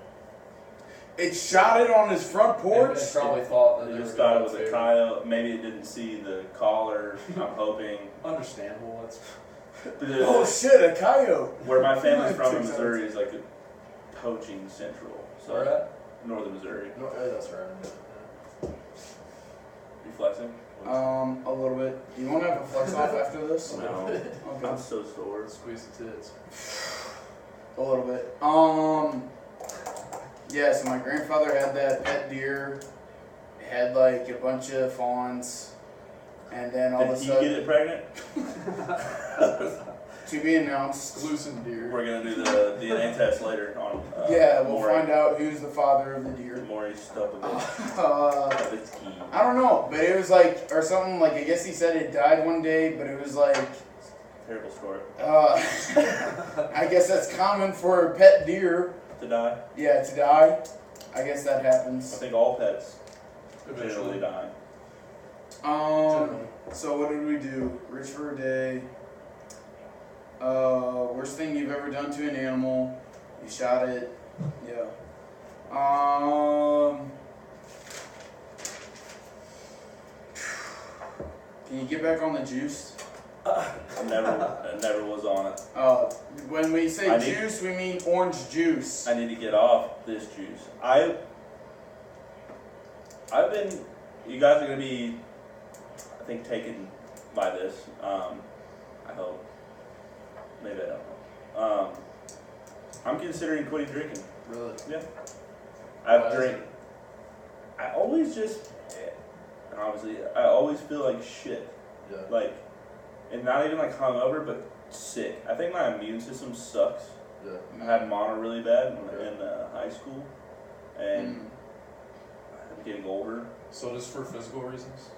It shot it on his front porch. They probably thought that They they just were thought it gonna was a favorite. coyote. Maybe it didn't see the collar. I'm hoping. Understandable. That's Oh shit, a coyote. Where my family's from in Takes Missouri is like a poaching central. So where at? northern Missouri. No, that's right. You flexing? A little bit. Do you want to have a flex off after this? No. Okay. I'm so sore. Squeeze the tits. A little bit. Yeah, so my grandfather had that pet deer. It had like a bunch of fawns. And then all Did of a he sudden, get it pregnant? to be announced. Exclusive deer. We're gonna do the DNA test later on. Yeah, we'll find out who's the father of the deer. Maury stuff with it. Uh, It's key. I don't know, but it was like, or something like, I guess he said it died one day, but it was like, Terrible story. I guess that's common for a pet deer. To die. Yeah, to die. I guess that I happens. think all pets Eventually. generally die. So what did we do? Rich for a day. Worst thing you've ever done to an animal. You shot it. Yeah. Can you get back on the juice? I never was on it. When we say I need- juice, we mean orange juice. I need to get off this juice. I've been. You guys are gonna be, I think, taken by this. I hope. Maybe I don't know. I'm considering quitting drinking. Really? Yeah. Why I've is drank. I always just, and obviously, I always feel like shit. Yeah. Like, and not even like hungover, but sick. I think my immune system sucks. Yeah. I had mono really bad in high school, and I'm getting older. So just for physical reasons?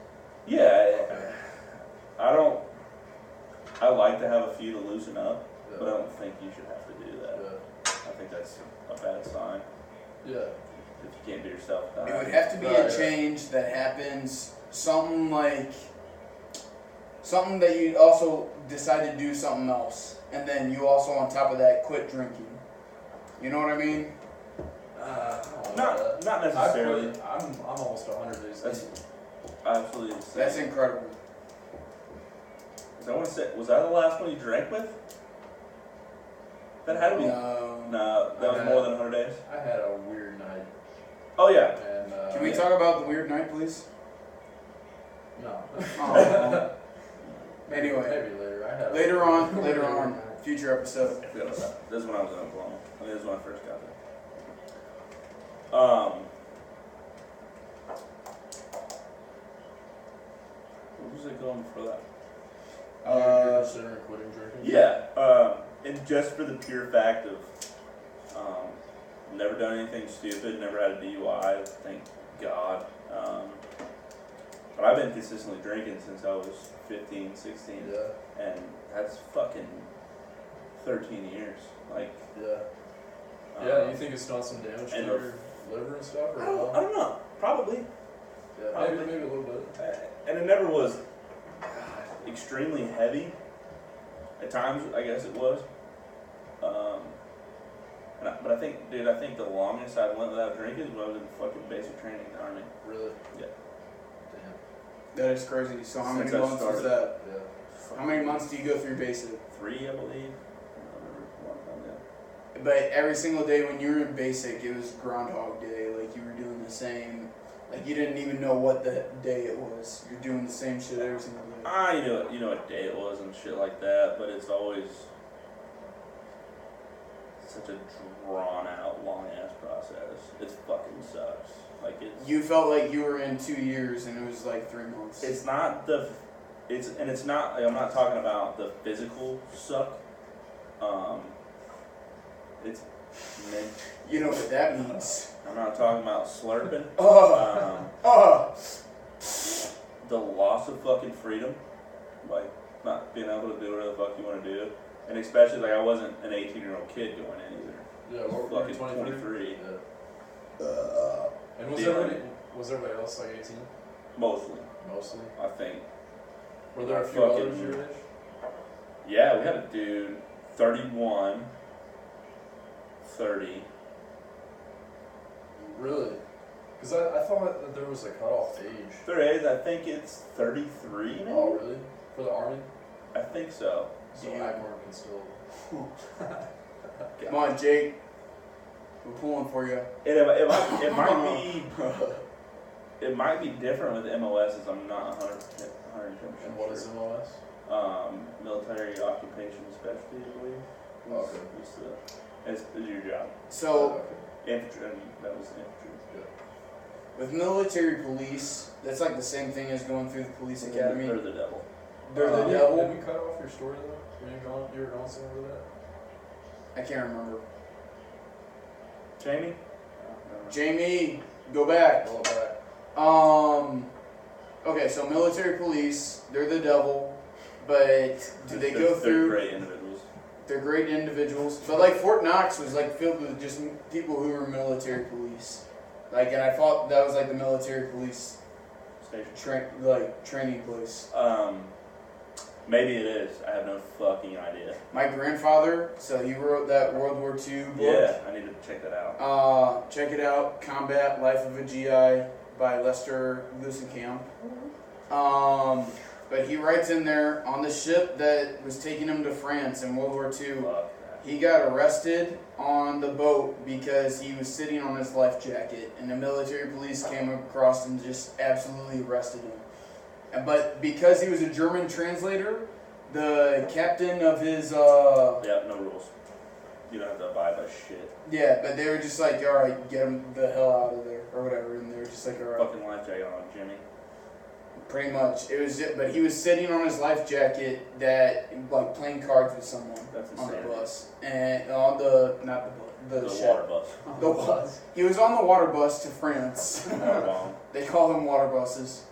Yeah, I like to have a few to loosen up, Yeah. but I don't think you should have to do that. Yeah. I think that's a bad sign. Yeah. If you can't do yourself down. It would have to be a change that happens, something that you also decide to do something else, and then you also on top of that quit drinking. You know what I mean? Not necessarily. I'm almost 100 days. That's absolutely insane. That's incredible. I want to say, was that the last one you drank with? That had to be. No, that was more than 100 days. I had a weird night. Oh yeah. And, Can we talk about the weird night, please? No. Oh. Anyway. Maybe later. I had Later on, future episode. I forgot about that. This is when I was in Oklahoma. I think this is when I first got there. What was it going for that? You're considering quitting drinking? Yeah, and just for the pure fact of never done anything stupid, never had a DUI, thank God. But I've been consistently drinking since I was 15, 16. Yeah. And that's fucking 13 years. Like, yeah. Yeah, you think it's done some damage to your liver and stuff? Or I don't know. Probably. Yeah, probably. maybe a little bit. And it never was extremely heavy. At times, I guess it was. But I think the longest I went without drinking was when I was in fucking basic training in the Army. Really? Yeah. Damn. That is crazy. So how many Since I months was that? Yeah. How many months do you go through basic? 3, I believe. But every single day when you were in basic, it was Groundhog Day. Like you were doing the same. Like you didn't even know what the day it was. You're doing the same shit every single day. You know what day it was and shit like that, but it's always such a drawn out, long ass process. It fucking sucks. Like it's. You felt like you were in 2 years and it was like 3 months. It's not the. It's not. Like, I'm not talking about the physical suck. It's. You know what that means. I'm not talking about slurping. The loss of fucking freedom, like not being able to do whatever the fuck you want to do, and especially like I wasn't an 18-year-old kid going in either. Yeah, what were you, fucking 23. Yeah. And was everybody else like 18? Mostly. Mostly. I think. Were there a few others your age? Yeah, we had a dude, 31, 30. Really? Because I thought that there was a cutoff age. There is, I think it's 33 maybe? Oh, really? For the Army? I think so. So Agmar can still... Come on, Jake. We're pulling for you. It might be different with MOSs. I'm not 100% sure. And what is MOS? Military Occupation Specialty, I believe. Okay. It's your job. So, Infantry, that was infantry. Yeah. with military police, that's like the same thing as going through the police academy. They're the devil. They're the devil. Did we cut off your story though? You were going somewhere with that? I can't remember. Jamie? Jamie, go back. Roll it back. Okay, so military police, they're the devil, but do they go through? They're great individuals. They're great individuals, but like Fort Knox was like filled with just people who were military police. Like, and I thought that was like the military police Station. training place. Maybe it is. I have no fucking idea. My grandfather, so he wrote that World War II book. Yeah, I need to check that out. Check it out, Combat Life of a GI by Lester Lusenkamp. But he writes in there, on the ship that was taking him to France in World War II, he got arrested on the boat because he was sitting on his life jacket, and the military police came across and just absolutely arrested him. But because he was a German translator, the captain of his... Yeah, no rules. You don't have to abide by shit. Yeah, but they were just like, alright, get him the hell out of there, or whatever, and they were just like, alright. Fucking life jacket on, Jimmy. Pretty much. It was, but he was sitting on his life jacket that, like, playing cards with someone on the bus. And on the, not the bus, the water bus. The bus. He was on the water bus to France. They call them water buses.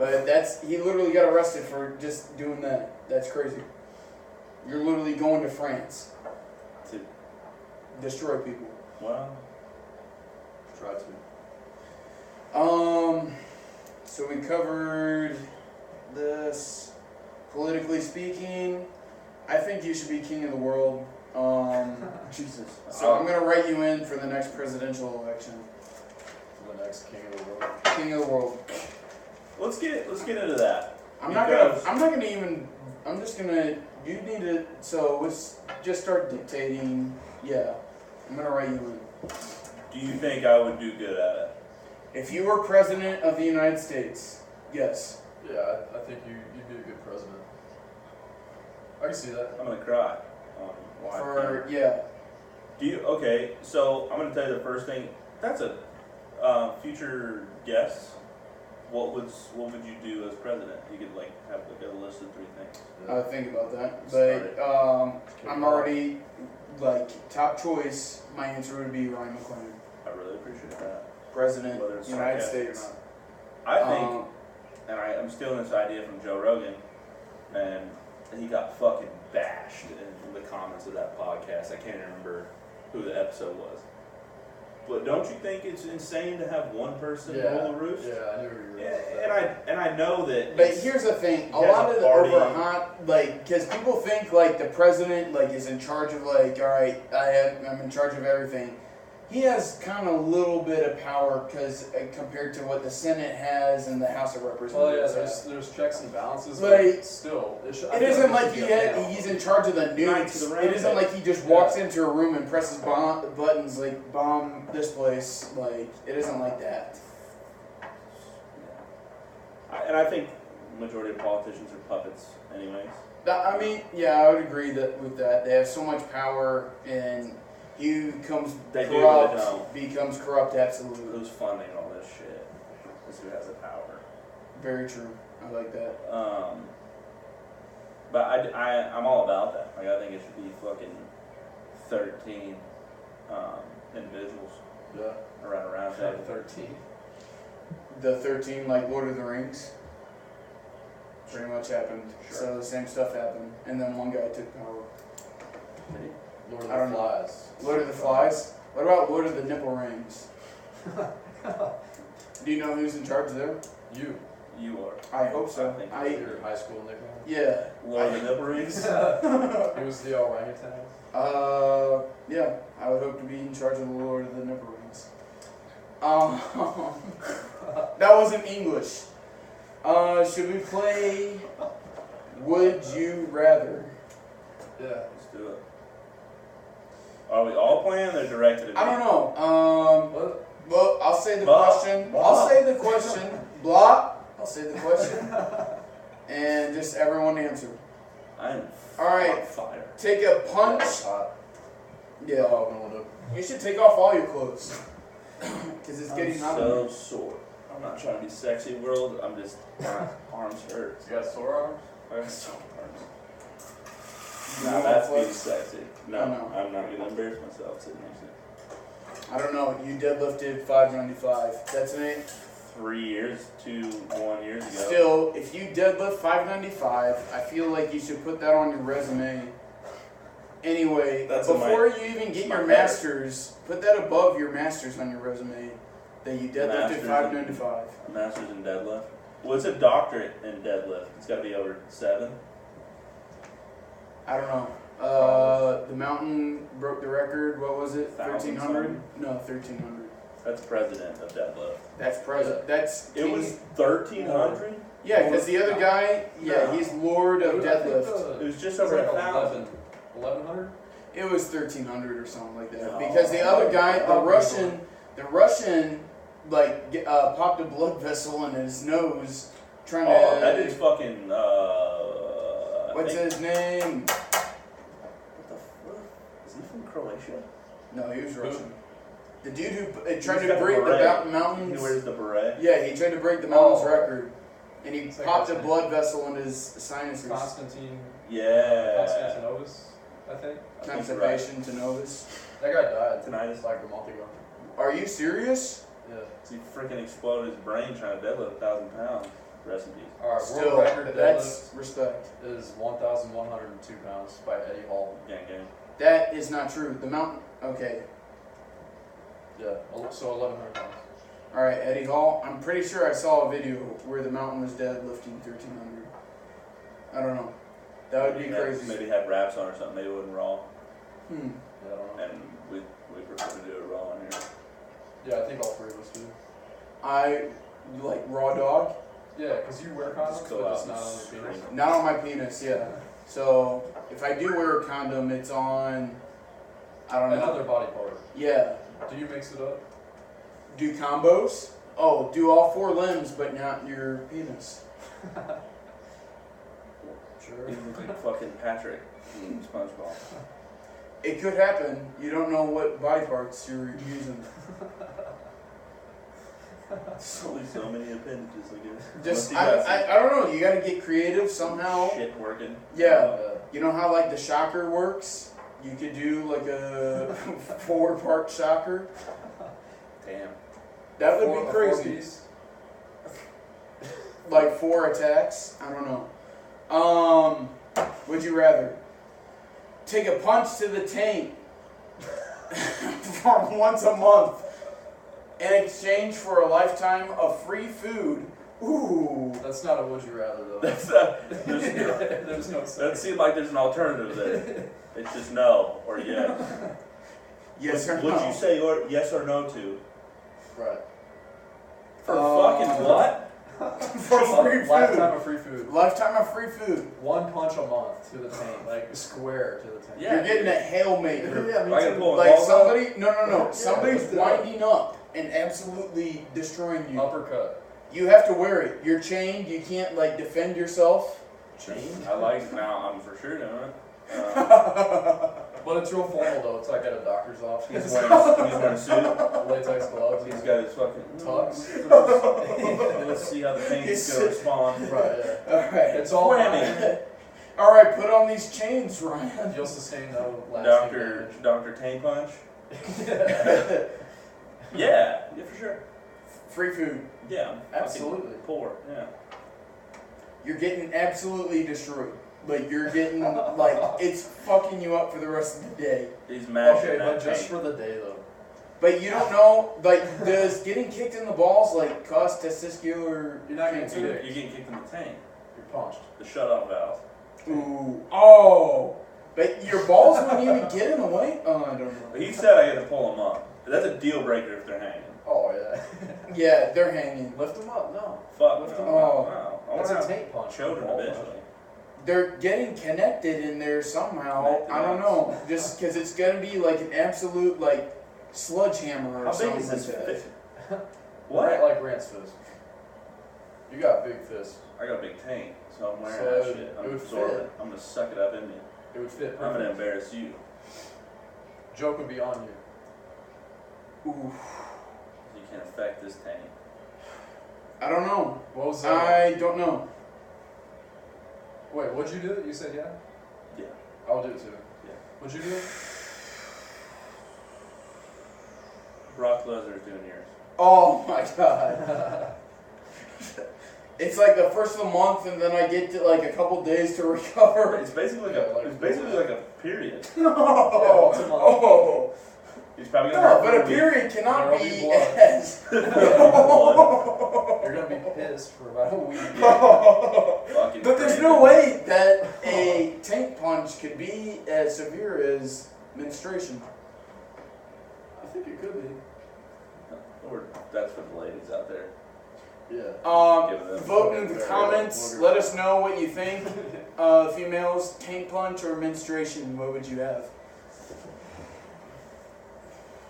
But he literally got arrested for just doing that. That's crazy. You're literally going to France To destroy people. well, Try to. So we covered this. Politically speaking, I think you should be king of the world. Jesus. So I'm gonna write you in for the next presidential election. For the next king of the world. King of the world. let's get into that. I'm just gonna. You need to. So let's just start dictating. Yeah, I'm gonna write you in. Do you think I would do good at it? If you were president of the United States, yes. Yeah, I think you'd be a good president. I can see that. I'm gonna cry. Yeah. Do you? Okay, so I'm gonna tell you the first thing. That's a future guess. What would you do as president? You could like have like a list of 3 things. I would think about that, Start but I'm already like top choice. My answer would be Ryan McClellan, I really appreciate that. President Whether of it's the United sarcastic or States. not. I think, and I'm stealing this idea from Joe Rogan, and he got fucking bashed in the comments of that podcast. I can't remember who the episode was. But don't you think it's insane to have one person rule the roost? Yeah, I knew you were. Yeah, and I know that. But here's the thing: a lot of the overhot, like, because people think like the president like is in charge of like, all right, I'm in charge of everything. He has kind of a little bit of power because compared to what the Senate has and the House of Representatives. Well, yeah, there's checks and balances, Like, but still, it isn't like he's in charge of the nukes. It isn't like he just walks into a room and presses buttons like bomb this place. Like, it isn't like that. And I think the majority of politicians are puppets, anyways. I mean, yeah, I would agree with that. They have so much power, and he becomes corrupt. Becomes corrupt, absolutely. Who's funding all this shit? Is who has the power. Very true. I like that. But I'm all about that. Like, I think it should be fucking 13 individuals. Yeah. Around that. 13. The 13, like Lord of the Rings, pretty much happened. Sure. So the same stuff happened, and then one guy took power. Lord of I don't the know. Flies. Lord of the Flies? What about Lord of the Nipple Rings? Do you know who's in charge there? You are. I hope so. I think Your high school nickname? Yeah. Lord of the Nipple Rings? It was the orangutan. Yeah, I would hope to be in charge of the Lord of the Nipple Rings. That wasn't English. Should we play Would You Rather? Yeah. Let's do it. Are we all playing or directed at me? I don't know. Well, I'll say the Blah. question. Blah. I'll say the question. Blah. I'll say the question. And just everyone answer. I'm All right. on fire. Take a punch. Hot. Yeah. Oh, no. You should take off all your clothes. Because it's getting hot. so sore. I'm not trying to be sexy, world. I'm just, my arms hurt. You got sore arms? I got sore arms. You Nah, wanna that's being flex? sexy. No, Oh, no. I'm not going to embarrass myself sitting next to you. I don't know. You deadlifted 595. That's it. 1 years ago. Still, if you deadlift 595, I feel like you should put that on your resume. Anyway, That's before you even get my your better. master's, put that above your master's on your resume. That you deadlifted Master's 595. Master's in deadlift. What's a doctorate in deadlift? It's got to be over 7. I don't know. The mountain broke the record. What was it? 1,000 1,300? No, 1,300. That's president of deadlift. That's president. That's It was 1,300? yeah, because the other guy, he's Lord of Deadlift. It was just over 1,000. 1,100? It was 1,300 or something like that. No. Because the other guy, the Russian, like popped a blood vessel in his nose, trying to. That dude's fucking. What's his name? What the fuck? Is he from Croatia? No, he was Russian. The dude who tried He's to got the break the beret. mountains. He wears the beret. Yeah, he tried to break the mountains Oh. record, and he It's like popped a what's blood vessel in his sinuses. Constantine. Yeah. Constantinovis, I think. I think you're right. Constipation to Novus. That guy died Tinnitus. like a month ago. Are you serious? Yeah. He freaking exploded his brain trying to deadlift 1,000 pounds. Rest in peace. All right, Still, world record that's deadlift respect. is 1,102 pounds by Eddie Hall. Gang gang. That is not true. The mountain. Okay. Yeah, so 1,100 pounds. All right, Eddie Hall. I'm pretty sure I saw a video where the mountain was deadlifting 1,300. I don't know. That would be crazy. Maybe have wraps on or something. Maybe it wasn't raw. Yeah, I don't know. And we prefer to do it raw in here. Yeah, I think all three of us do. I like raw dog. Yeah, because you wear condoms, Just go but it's out not and on your penis. scream. Not on my penis, yeah. So if I do wear a condom, it's on. I don't know. Another body part. Yeah. Do you mix it up? Do combos? Oh, do all 4 limbs, but not your penis. Sure. You look like fucking Patrick in SpongeBob. It could happen. You don't know what body parts you're using. There's only so many appendages, I guess. Just Unless you got I don't know. You got to get creative somehow. some shit working. Yeah. You know how like the shocker works? You could do like a 4-part shocker. Damn. That would Four- be a crazy. 4-piece? Like 4 attacks. I don't know. Would you rather take a punch to the tank for once a month in exchange for a lifetime of free food? Ooh. That's not a would you rather though. That's There's no Doesn't sense. seem like there's an alternative there. It's just no or yes. Yes or no? Would you say or yes or no to? Right. For fucking what? For free Lifetime food. of free food. Lifetime of free food. 1 punch a month to the tank, like square to the tank. Yeah. You're getting a Hail Mary. Yeah, me I gotta too. pull a Like balls out? somebody, no. Somebody's let's do it. winding up and absolutely destroying you. Uppercut. You have to wear it. You're chained. You can't like defend yourself. Chain. I like now. I'm for sure doing it. But it's real formal though. It's like at a doctor's office. He's wearing a suit. Latex gloves. He's got his fucking tux. Let's see how the paint's gonna respond. Right. Yeah. All right. It's all Whammy. All right. Put on these chains, Ryan. You'll sustain no lasting Dr. Tank Punch. damage. Yeah, for sure. Free food. Yeah, I'm Absolutely. fucking poor. Yeah. You're getting absolutely destroyed. Like you're getting like it's fucking you up for the rest of the day. He's mashing Okay, that but just tank. for the day though. But you don't know. Like, does getting kicked in the balls like cause testicular You're not getting cancer? too You're getting kicked in the tank. You're punched. The shut-off valve. Ooh. Oh. But your balls wouldn't even get in the way. Oh, I don't know. He said I had to pull them up. That's a deal breaker if they're hanging. Oh yeah. Yeah, they're hanging. Lift them up. No. Fuck Lift no. them up. No. I That's wanna a have tank punch. children Ball eventually. They're getting connected in there somehow. I don't know. Just because it's gonna be like an absolute like sledgehammer or How big something is this like that. fist? Right, What? like Grant's fist. You got a big fist. I got a big tank, so I'm wearing So that it shit. would I'm fit. absorbing it. I'm gonna suck it up in me. It would fit I'm gonna perfect. embarrass you. Joke would be on you. Ooh. You can affect this tank. I don't know. What was that? I don't know. Wait, would you do it? You said yeah? Yeah. I would do it too. Yeah. Would you do it? Brock Lesnar's doing yours. Oh my god. It's like the first of the month, and then I get to like a couple days to recover. It's basically like a period. Oh, once a month. oh. He's probably gonna No, hurt but for a week. period cannot There'll be be blood. as. You're gonna be pissed for about a week. Fucking But there's crazy. no way that a tank punch could be as severe as menstruation. I think it could be. Or that's for the ladies out there. Yeah. Give them- Vote in the comments. Let us know what you think. Females, tank punch or menstruation? What would you have?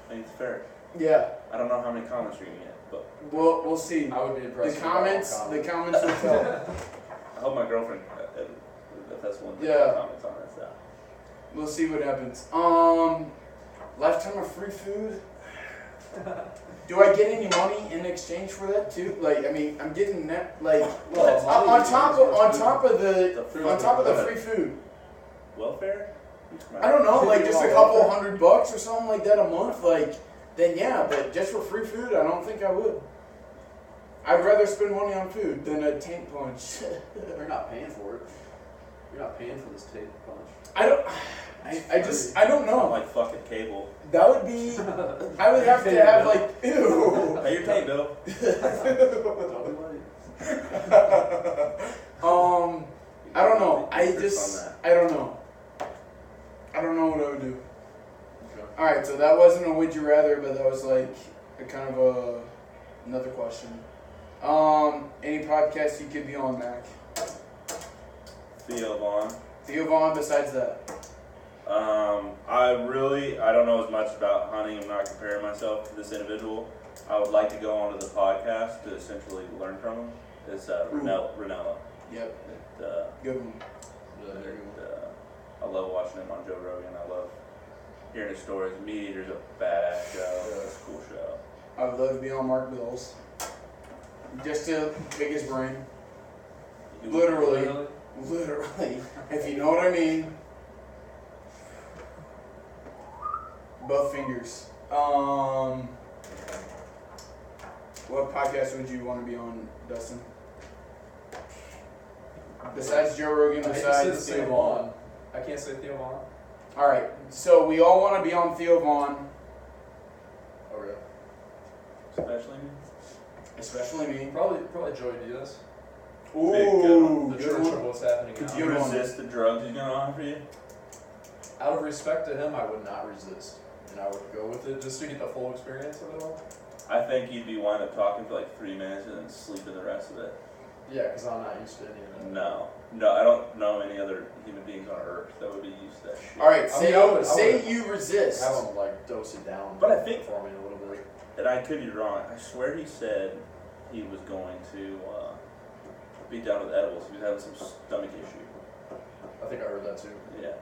I think it's fair. Yeah, I don't know how many comments you're gonna get, but we'll see. I would be The impressed. comments will tell. I hope my girlfriend, if that's one thing, Yeah. comments on that stuff. We'll see what happens. Lifetime of free food. Do I get any money in exchange for that too? Like, I mean, I'm getting that like Well, on top of The food. the free food. Welfare? I don't know, like just a couple $100 or something like that a month. Like, then yeah, but just for free food, I don't think I would. I'd rather spend money on food than a tank punch. You're not paying for it. You're not paying for this tank punch. I don't know. Like fucking cable. That would be, I would have to have like, ew. Pay your tank bill. I don't know. I don't know. I don't know what I would do. Okay. Alright, so that wasn't a would you rather, but that was like a kind of another question. Any podcast you could be on, Mac? Theo Vaughn. Theo Vaughn, besides that? I don't know as much about hunting. I'm not comparing myself to this individual. I would like to go onto the podcast to essentially learn from him. It's Ranella. Yep. Good one. I love watching him on Joe Rogan. I love hearing his stories. Meat Eater's a badass show. Yeah. It's a cool show. I would love to be on Mark Bill's. Just to pick his brain. Literally. If you know what I mean. Both fingers. What podcast would you want to be on, Dustin? Besides Joe Rogan, besides Theo Vaughn. I can't say Theo Vaughn. Alright, so we all want to be on Theo Vaughn. Okay. Especially me. Especially me. Probably Joey Diaz. Ooh, The good church one. of what's happening Could now. You Good one. resist the drugs he's gonna offer you? Out of respect to him, I would not resist. And I would go with it just to get the full experience of it all. I think you'd be wind up talking for like 3 minutes and then sleeping the rest of it. Yeah, because I'm not used to any of that. No, I don't know any other human beings on Earth that would be used to that shit. Alright, I would say you resist. Have him like dose it down. But I think- for me a little bit. And I could be wrong. I swear he said he was going to be done with edibles. He was having some stomach issue. I think I heard that too. Yeah.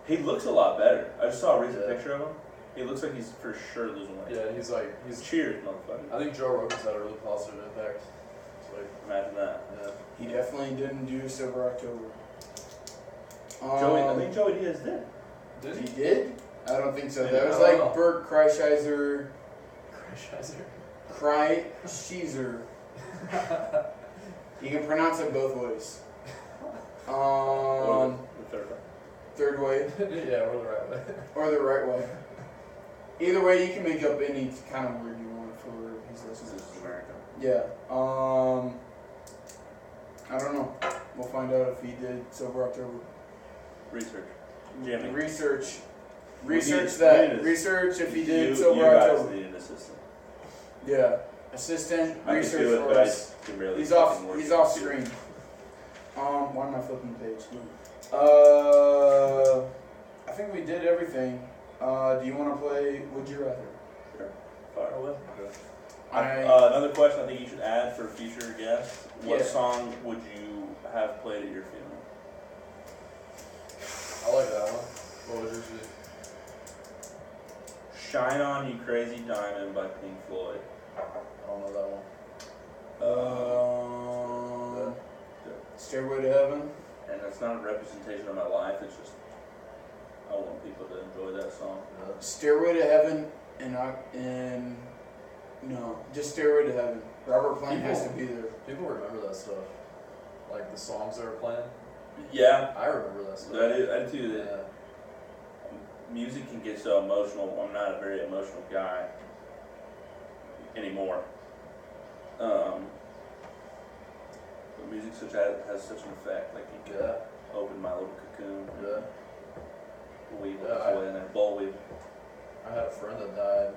He looks a lot better. I just saw a recent Yeah. picture of him. He looks like he's for sure losing weight. Yeah, he's. Cheers, motherfucker. I think Joe Rogan's had a really positive impact. It's like, Imagine that. yeah. He definitely didn't do Sober October. I think Joey Diaz did. Did He he? did? I don't think so. Yeah, That was I don't like know. Bert Kreischer. Kreischer. Kreischer. You can pronounce it both ways. Or the third one. Third way Yeah, we're the right way. or the right way. Either way, you can make up any kind of word you want for his This listeners. is America. Yeah. I don't know. We'll find out if he did Sober October. Research. Jimmy. Research We need that. a- Research if he did You Sober guys October. need an assistant. Yeah. Assistant I can research do it, for but I us. can barely He's fucking off. work He's it. off screen. Why am I flipping the page? I think we did everything. Do you want to play Would You Rather? Sure. Fire away. I Another question I think you should add for future guests. What Yeah. song would you have played at your funeral? I like that one. What was yours? Shine On You Crazy Diamond by Pink Floyd. I don't know that one. Stairway to Heaven. And it's not a representation of my life, it's just I want people to enjoy that song. Stairway to Heaven and no, just Stairway to Heaven. Robert Plant has to be there. People remember that stuff. Like the songs they were playing. Yeah, I remember that stuff. I do that. Yeah. Music can get so emotional. I'm not a very emotional guy anymore. But music has such an effect. Like you can open my little cocoon. Yeah. Weave Yeah, its way in there. Bowl weave. I had a friend that died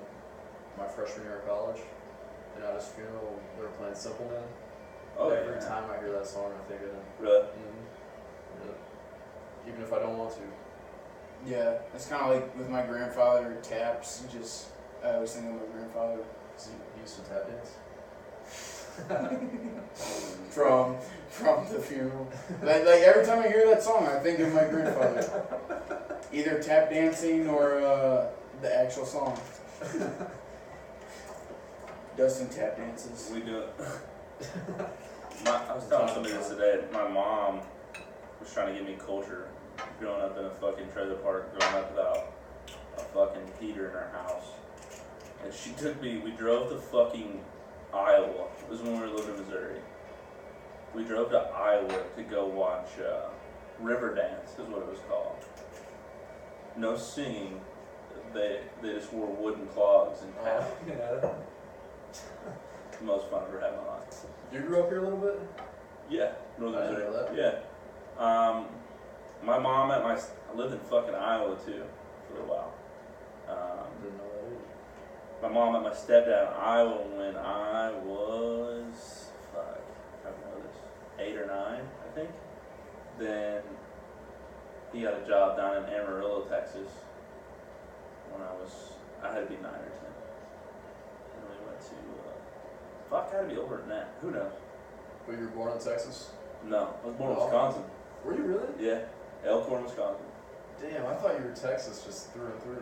my freshman year of college, and at his funeral they were playing Simple Man. Oh, Every yeah. time I hear that song, I think of him. Really? Yeah. Even if I don't want to. Yeah, it's kind of like with my grandfather, taps. Just I always think of my grandfather 'Cause he used to tap dance. from the funeral. Like every time I hear that song, I think of my grandfather. Either tap dancing or the actual song. Dustin tap dances. We do it. I was telling somebody this today. My mom was trying to give me culture. Growing up in a fucking trailer park, growing up without a fucking heater in our house. And she took me, we drove to fucking Iowa. It was when we were living in Missouri. We drove to Iowa to go watch River Dance, is what it was called. No singing. They just wore wooden clogs and paddled. Yeah. The most fun I've ever had in my life. You grew up here a little bit? Yeah, Northern I didn't Missouri. know that. Yeah. My mom I lived in fucking Iowa too for a while. Didn't know that either. My mom met my stepdad in Iowa when I was, I don't know this, 8 or 9, I think. Then he got a job down in Amarillo, Texas when I had to be 9 or 10. And we went to, I had to be older than that. Who knows? But you were born in Texas? No, I was born in No. Wisconsin. Were you really? Yeah, Elkhorn, Wisconsin. Damn, I thought you were Texas just through and through.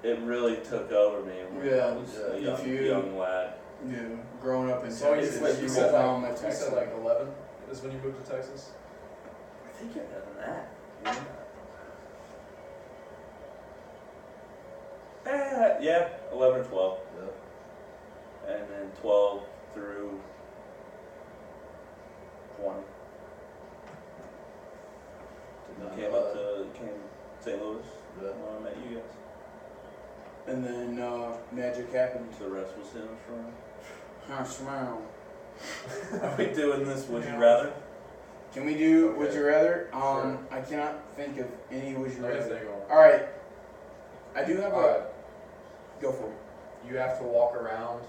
It really took over me when I Yeah, was yeah. a young lad. Yeah, growing up in So Texas, you people said found my like, you Texas. said like 11 is when you moved to Texas? I think you're better than that. Yeah, 11 or 12. Yeah. And then 12 through 20. Came to St. Louis Yeah. when I met you guys. And then magic happened. The rest was him from. Huh, smile. Are we doing this would you rather? Can we do Okay. would you rather? Sure. I cannot think of any would you Let me rather. think on. All right, I do have Alright, Go for it. you have to walk around.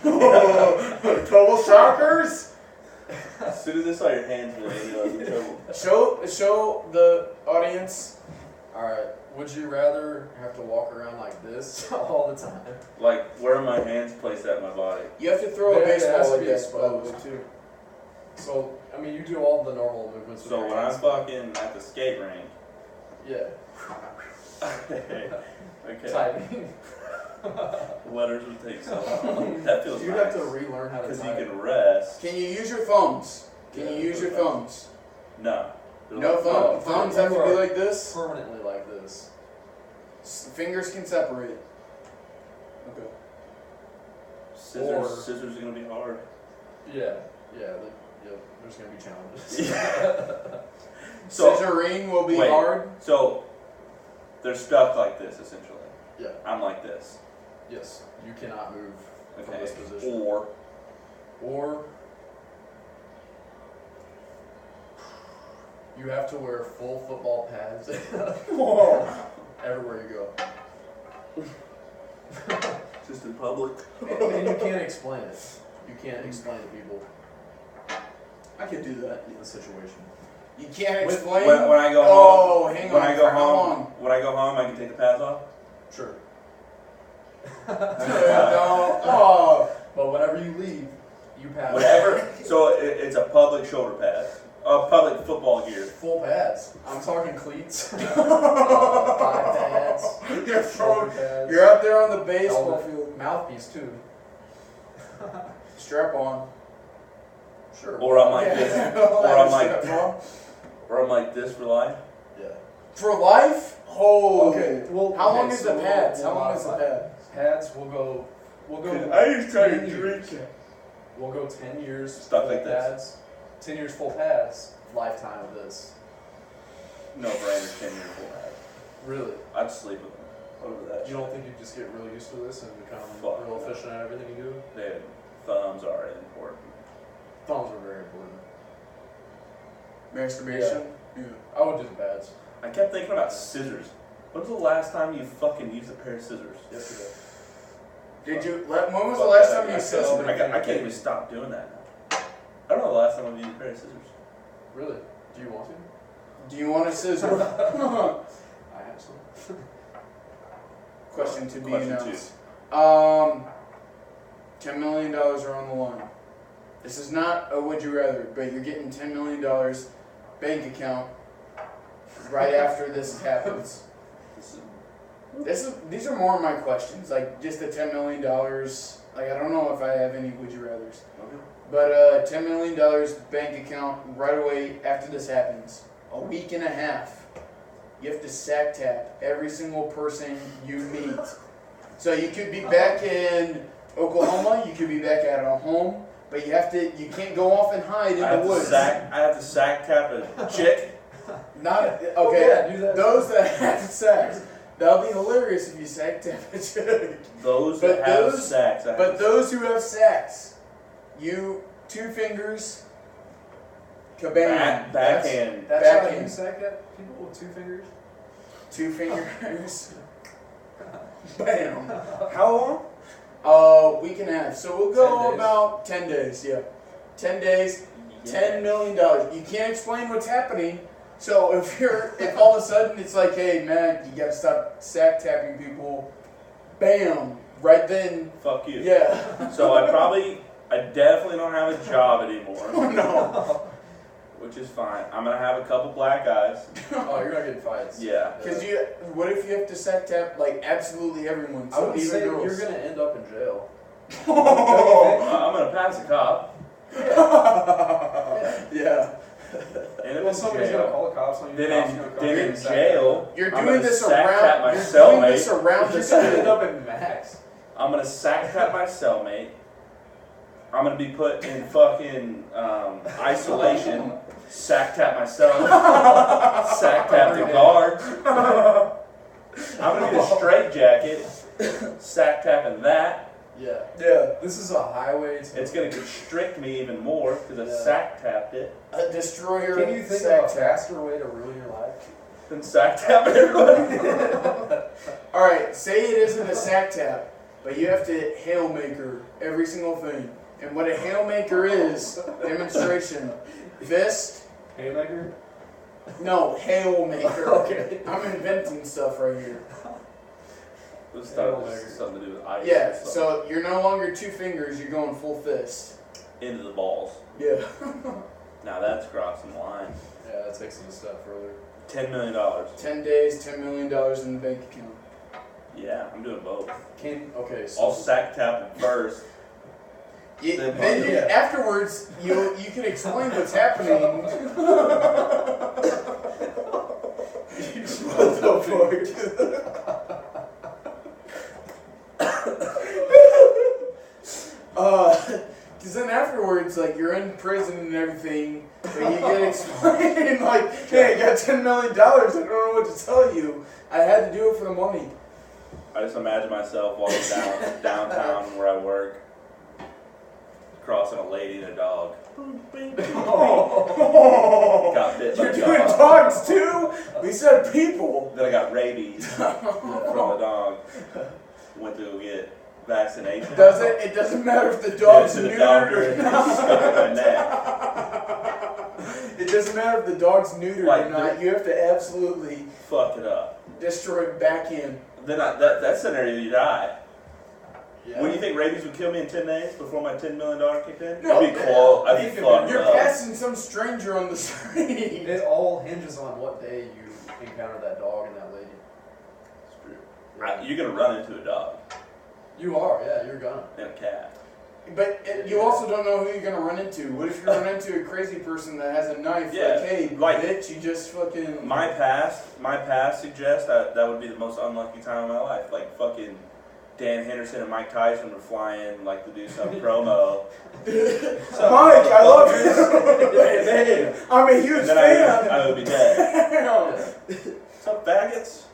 Total shockers. As soon as I saw your hands, man, I was in trouble. Show the audience. Alright, would you rather have to walk around like this all the time? Like, where are my hands placed at my body? You have to throw a It has baseball to like be that exposed. probably, too. So, I mean, you do all the normal movements with So your when I'm hands. fucking at the skate rink. Yeah. Okay. Typing. Letters would take so long. That feels You'd nice. have to relearn how to Because you type. can rest. Can you use your thumbs? Can Yeah, you use your thumbs. thumbs? No. They're No like, thumbs. Thumbs have to be like this. Permanently like this. Fingers can separate. Okay. Scissors are gonna be hard. Yeah. Yeah. There's gonna be challenges. So Scissoring will be wait. hard. So they're stuck like this essentially. Yeah. I'm like this. Yes. You cannot move from Okay. this position. Or you have to wear full football pads everywhere you go. Just in public. And you can't explain it. You can't explain to people I could do that. the situation. You can't With- explain. When I go Oh, home, hang when on. I go For how home, long? when I go home, I can take the pads off. Sure. No. Oh. But whenever you leave, you pass. Whatever. So it's a public shoulder pad, public football gear. Full pads. I'm talking cleats. 5 pads. You're Shoulder throwing. pads. You're out there on the baseball helmet, field. mouthpiece too. Strap on. Sure. Or I'm like this. Or I'm like, Strap on. or I'm like this for life. Yeah. For life? Oh. Okay. Well, How long okay, is so the we'll- pads? we'll How long is the modify. pad? Pads. We'll go. I just tried to 10 drink years. it. We'll go 10 years. Stuff full like this. pads. 10 years full pads. Lifetime of this. No brainer, 10 year full pad. Really. I'd sleep with them over that. You don't think you just get really used to this and become Fuck real no. efficient at everything you do? Dude, thumbs are important. Thumbs are very important. Masturbation? Yeah. I would do the pads. I kept thinking about scissors. When's the last time you fucking used a pair of scissors? Yesterday. When was the Fuck last that. time you I scissored? can't even stop doing that now. I don't know the last time I've used a pair of scissors. Really? Do you want to? Do you want a scissor? I have some. Question to be Question announced. $10 million are on the line. This is not a would you rather, but you're getting $10 million bank account right after this happens. These are more of my questions, like just the $10 million. Like I don't know if I have any would you rather's, Okay. but $10 million bank account right away after this happens. A week and a half, you have to sack tap every single person you meet. So you could be back in Oklahoma, you could be back at a home, but you can't go off and hide in the woods. I have to sack tap a chick. Not okay. Yeah, do that. Those that have sex, that'll be hilarious if you sack tap a chick. Those that have sex. But those who have sex, you 2 fingers, kabam. Backhand. That's how you sack that? People with 2 fingers? 2 fingers. Bam. How long? Week and a half. So we'll 10 go days? about 10 days. Yeah, 10 days. $10 million. You can't explain what's happening. So if all of a sudden it's like, hey man, you gotta stop sack tapping people, bam, right then. Fuck you. Yeah. So I definitely don't have a job anymore. Oh no. Which is fine. I'm gonna have a couple black eyes. Oh, you're not getting fights. Yeah. Because what if you have to sack tap like absolutely everyone? I So would even say girls. you're gonna end up in jail. I'm gonna pass a cop. Yeah. And it Well, was somebody's jail. gonna call the cops on you. Then the cops gonna come in and sack jail, You're I'm doing gonna this sack tap around. my You're doing cellmate. this around You're the gonna end city. up in Max. I'm gonna sack tap my cellmate. I'm gonna be put in fucking isolation. Sack tap myself. Sack tap the guards. I'm gonna get a straight jacket. Sack tapping that. Yeah. Yeah. This is a highway to. It's gonna constrict me even more because I Yeah. sack tapped it. A destroyer. Can you think sack of a tap. faster way to ruin your life? Then sack tap everybody. All right. Say it isn't a sack tap, but you have to hail maker every single thing. And what a hail maker is, demonstration, fist. Haymaker? No, hail maker. Okay. I'm inventing stuff right here. Let's start with something to do with ice. Yeah, or something. so you're no longer 2 fingers, you're going full fist. Into the balls. Yeah. Now that's crossing the line. Yeah, that takes it a step further. $10 million. 10 days, $10 million in the bank account. Yeah, I'm doing both. Okay, so I'll sack tap it first. Then afterwards, you can explain what's happening. What the fuck? Because then afterwards, like, you're in prison and everything, but you get explained, like, hey, I got $10 million, I don't know what to tell you. I had to do it for the money. I just imagine myself walking downtown where I work, crossing a lady and a dog. Got bit by You're a doing dog. dogs too? We said people. Then I got rabies from the dog. Went to go get vaccination. It doesn't matter if the dog's Went to the neutered doctor or and not. stuck in my neck. It doesn't matter if the dog's neutered Like or not. You have to absolutely Fuck it up. destroy it backhand. Then that scenario, you die. yeah. When you think rabies would kill me in 10 days before my $10 million kicked in? No, I'd be cold. I'd be think of fucked You're up. passing some stranger on the street. It all hinges on what day you encounter that dog and that lady. It's true. Yeah. You're gonna run into a dog You are, yeah, you're gonna. and a cat. But you also don't know who you're going to run into. What if you run into a crazy person that has a knife? Yeah, Like, hey, like- bitch, you just fucking... My past suggests that would be the most unlucky time of my life. Like fucking Dan Henderson and Mike Tyson would fly in like to do some promo. Mike, I love you. Hey, I'm a huge And then fan. I would be dead. Damn. What's up, faggots?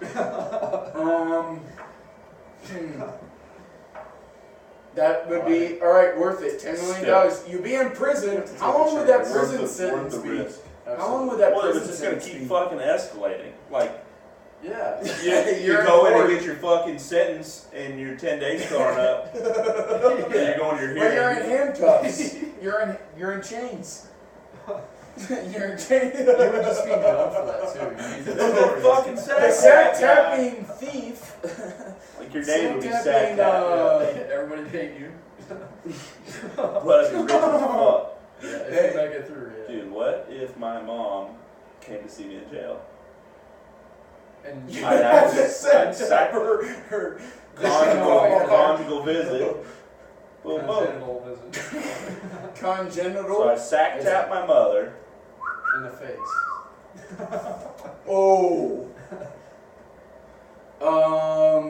That would be alright, worth it. $10 million. You'd be in prison. How long would that prison sentence Worth the be? risk. How long would that Well, prison it's just gonna sentence keep be? fucking escalating. Like Yeah. you go in and get your fucking sentence and your 10 days starting up. And you're going to your Well, you're in hearing. handcuffs. You're in chains. You're in chains. You would just be known for that too. You need to They're fucking The sad. sack tapping thief. Like your name would be sack sack tapping, tap. Everybody hate you. But I'd be rich as fuck. Yeah, if you make it through, yeah. Dude, what if my mom came to see me in jail? And You I'd have to I'd sack sack her. conjugal visit. Boom, boom. congenital visit Congenital. So I sack tap my mother. in the face. Oh.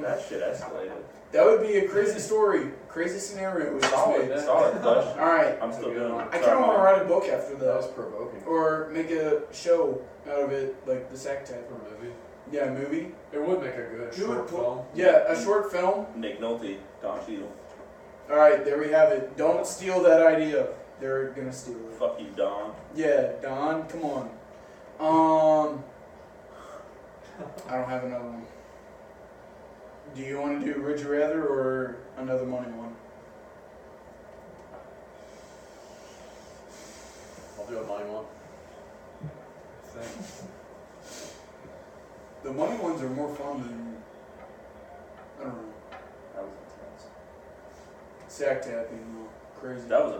That shit escalated. That would be a crazy story, crazy scenario. We just made. Solid question. All right. I'm still doing it. I kind of want to write a book after That was that, provoking. or make a show out of it, like the Sack Tap. For a movie. Yeah, a movie. It would make a good Who short would film. Yeah, a short film. Nick Nolte, Don Cheadle. All right, there we have it. Don't steal that idea. They're gonna steal it. Fuck you, Don. Yeah, Don, come on. I don't have another one. Do you want to do Would You Rather or another money one? I'll do a money one. I think. The money ones are more fun than, I don't know, That was intense. sack tapping, though. Crazy. That was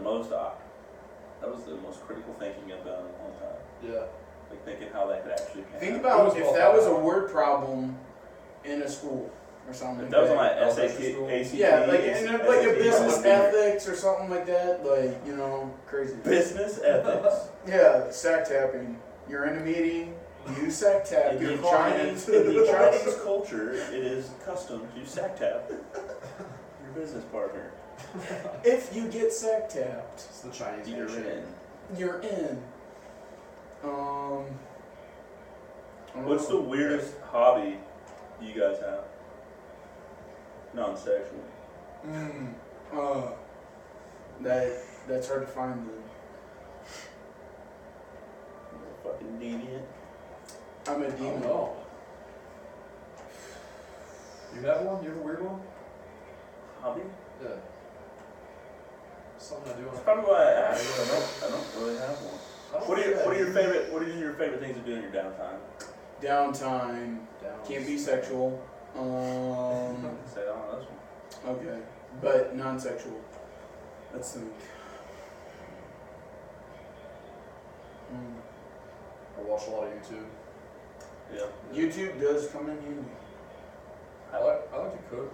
the most critical thinking I've done in a long time. Yeah. Like thinking how that could actually pan Think out. about if that was a word problem in a school or something If like that was on my Elementary SAT, school. ACT, Yeah, like in a, like a SAT, business I wouldn't be here. ethics or something like that, like, you know, crazy. Business ethics. Yeah, sack tapping. You're in a meeting, you sack tap, In you're the crying. Chinese culture, it is custom to sack tap your business partner. If you get sack tapped, It's the Chinese You're handshake. in. you're in. I don't What's the know. weirdest hobby you guys have? Non-sexual. That's hard to find then. You're a fucking deviant. I'm a I demon. don't know. You have one? You have a weird one? Hobby? Yeah. Something I do That's on probably why I asked. I don't really have one. What are your favorite things to do in your downtime? Downtime. Can't be sexual. Say that on this one. Okay. But non-sexual. Let's think. I watch a lot of YouTube. Yeah. YouTube does come in handy. I like to cook.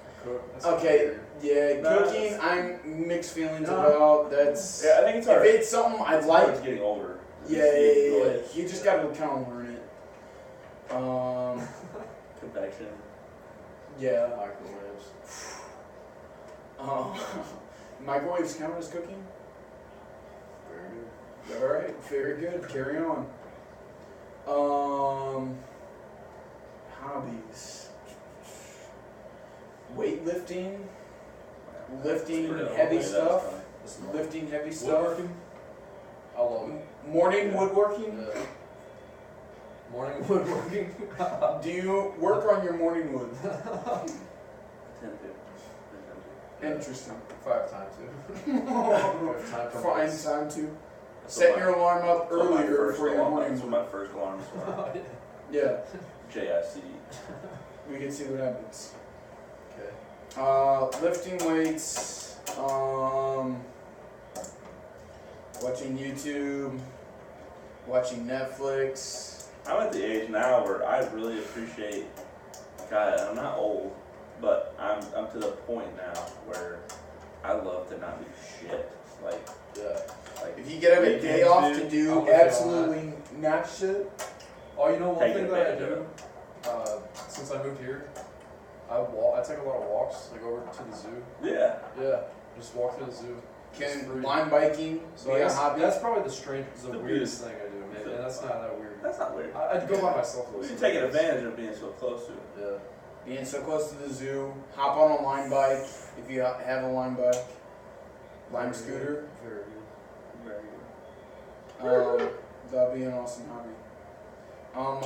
I cook. That's Okay, weird. yeah, No, cooking, it's- I'm mixed feelings No. about. That's Yeah, I think it's if hard. it's something I It's like, getting older. yeah. You You just gotta kind of learn it. Convection. Yeah. Microwaves. Microwaves count as cooking? Very good. All right, very good. Carry on. Hobbies. Weightlifting, lifting Pretty heavy old, stuff, That's not- lifting heavy stuff. Woodworking? I love it. Morning Yeah. woodworking. Yeah. Morning woodworking. Do you work on your morning wood? Tend to. Interesting. If I have time to. If I have time for Find months. time to That's set what your alarm up that's what my earlier first for your alarm- morning That's what wood. my first alarm was. Yeah, JIC. we can see what happens. Okay. Lifting weights, watching YouTube, watching Netflix. I'm at the age now where I really appreciate. God, I'm not old, but I'm to the point now where I love to not do shit. Like Yeah. If you get a Weekends, day off dude. to I'm do with you on absolutely not shit, Oh, you know one Taking thing that I advantage do? Since I moved here, I take a lot of walks, like over to the zoo. yeah. Yeah. Just walk through the zoo. It's can free. line biking So be I a guess hobby? that's probably the The weirdest thing I do, man. And that's not that weird. That's not weird. I'd go by myself. Well, you're taking advantage of being so close to it. Yeah. Being so close to the zoo, hop on a line bike if you have a line bike, lime scooter. Very good. Very good. That'd be an awesome hobby.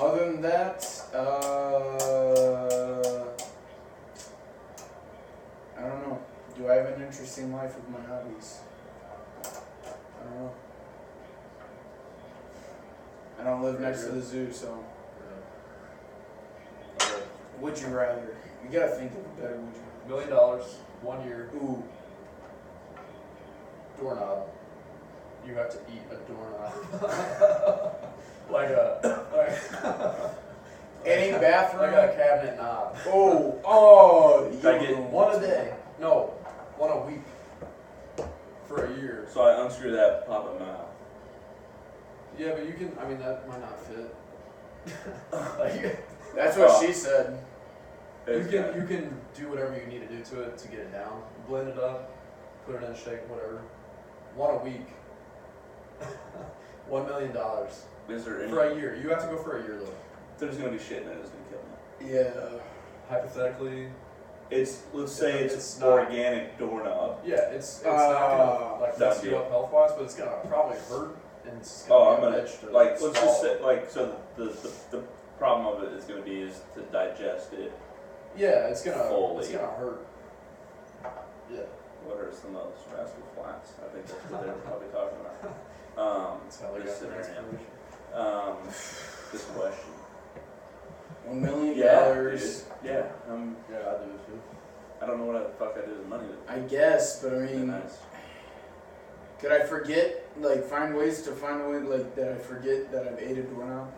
Other than that, I don't know. Do I have an interesting life with my hobbies? I don't know. I don't live next to the zoo, so. Yeah. Okay. Would you rather? You gotta think of a better would you $1 million, 1 year, rather. Ooh. doorknob. You have to eat a doorknob. like Any bathroom. like a cabinet knob. Oh, Did I get One a day. No, one a week. For a year. So I unscrew that, pop it out. Yeah, but you can. I mean, that might not fit. Like, That's what she said. You can do whatever you need to do to it to get it down. Blend it up, put it in a shake, whatever. One a week. $1 million Is there any? for a year. You have to go for a year though. There's gonna be shit in it that's gonna kill me. Yeah. Hypothetically, Let's say it's not organic doorknob. Yeah, it's not gonna like mess you up health wise, but it's gonna probably hurt and it's gonna be a bitch to let's just swallow. say so the problem of it is gonna be is to digest it. Yeah, it's gonna fully. hurt. Yeah. What hurts the most? Rascal Flats. I think that's what they're probably talking about. That's how they this got their scenario. inspiration. This question. $1 million. Yeah, I do too. I don't know what the fuck I do with money. I guess, but I mean, Nice. could I forget, like, find ways to find a way, like, that I forget that I've ate a doorknob?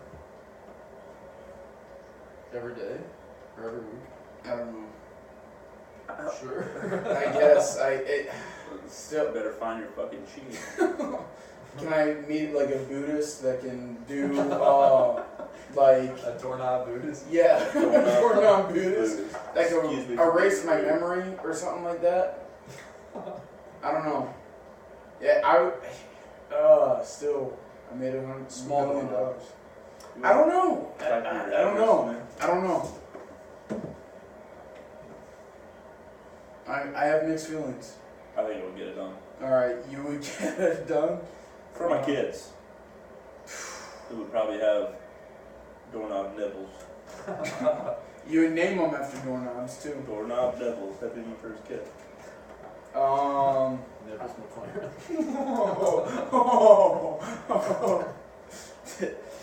Every day or every week. I don't know. Sure. I guess still. Better find your fucking cheese. Can I meet like a Buddhist that can do like A doorknob Buddhist. yeah, doorknob Buddhist that Excuse can me for erase being my weird. memory or something like that? I don't know. Yeah, still I made Small $1 million. doorknob. I don't know. Type your I don't address know. in there. I don't know. I have mixed feelings. I think it would get it done. Alright, you would get it done? For my kids. Who would probably have doorknob nipples. You would name them after doorknobs too. Doorknob nipples. That'd be my first kid. Nipples McLaren.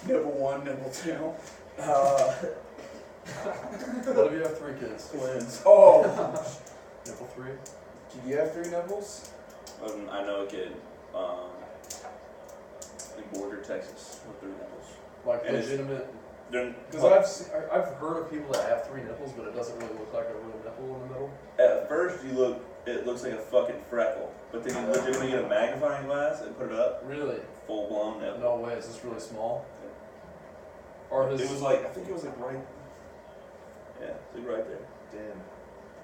Nibble 1, nibble 2. What if you have 3 kids? Twins. Oh! Nipple 3? Did you have 3 nipples? I know a kid in Border, Texas, with 3 nipples. Like And it's- legitimate? They're, Because I've heard of people that have 3 nipples, but it doesn't really look like a real nipple in the middle. at first it looks like a fucking freckle, but then you legitimately get a magnifying glass and put it up, Really? full blown nipple. No way. Is this really small? Or his? It was like, I think it was like right, yeah, it's like right there. Damn.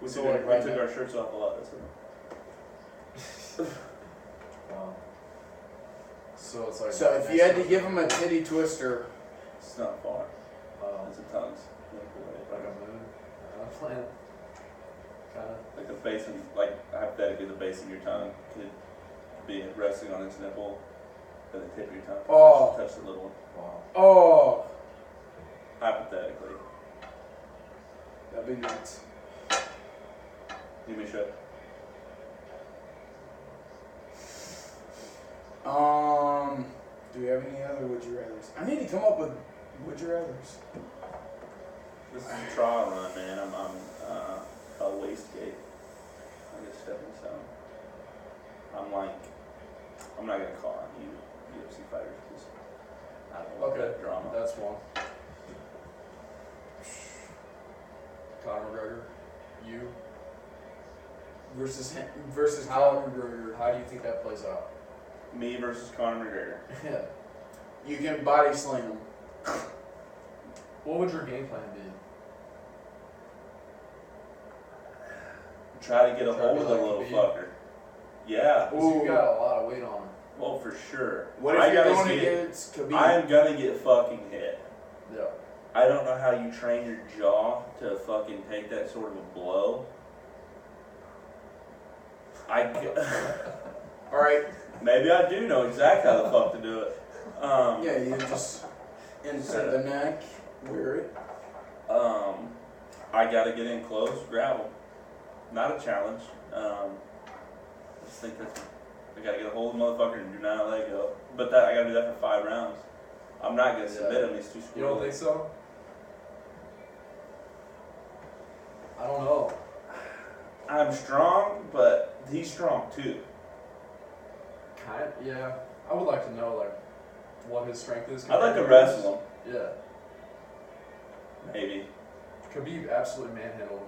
We So, took, like, we right took now- our shirts off a lot. Wow. So it's like. So if you had to give them a titty twister, It's not far. Oh, It's a tongue's. like a moon. Plant. Kind of. Like the base of, like hypothetically the base of your tongue could be resting on its nipple, and the tip of your tongue could Oh. touch the little one. Wow. oh, Hypothetically. that'd be nuts. Give me a shot. Do we have any other would you rather's? I need to come up with would you rather's. This is a trial run, man. I'm a wastegate. I'm just stepping stone. I'm not gonna call on you UFC fighters because I don't want Okay. that drama. That's one. Conor McGregor. You. Versus How- Conor McGregor. How do you think that plays out? Me versus Conor McGregor. Yeah. You can body slam him. What would your game plan be? Try to get a Try to hold be of the like little Khabib. fucker. Yeah. 'Cause Ooh. you got a lot of weight on him. Well, for sure. What if I you're gotta going see it. against Khabib? I'm gonna get fucking hit. Yeah. I don't know how you train your jaw to fucking take that sort of a blow. Alright, Maybe I do know exactly how the fuck to do it. yeah, you just insert the neck, wear it. I gotta get in close, grab him. Not a challenge. I just think that I gotta get a hold of the motherfucker and do not let go. But I gotta do that for 5 rounds. I'm not gonna submit him. He's too You don't squirrely. think so? I don't know. I'm strong, but he's strong too. Kind of, yeah. I would like to know like what his strength is. I'd like to compared yours. wrestle him. Yeah. Maybe. Khabib absolutely manhandled him.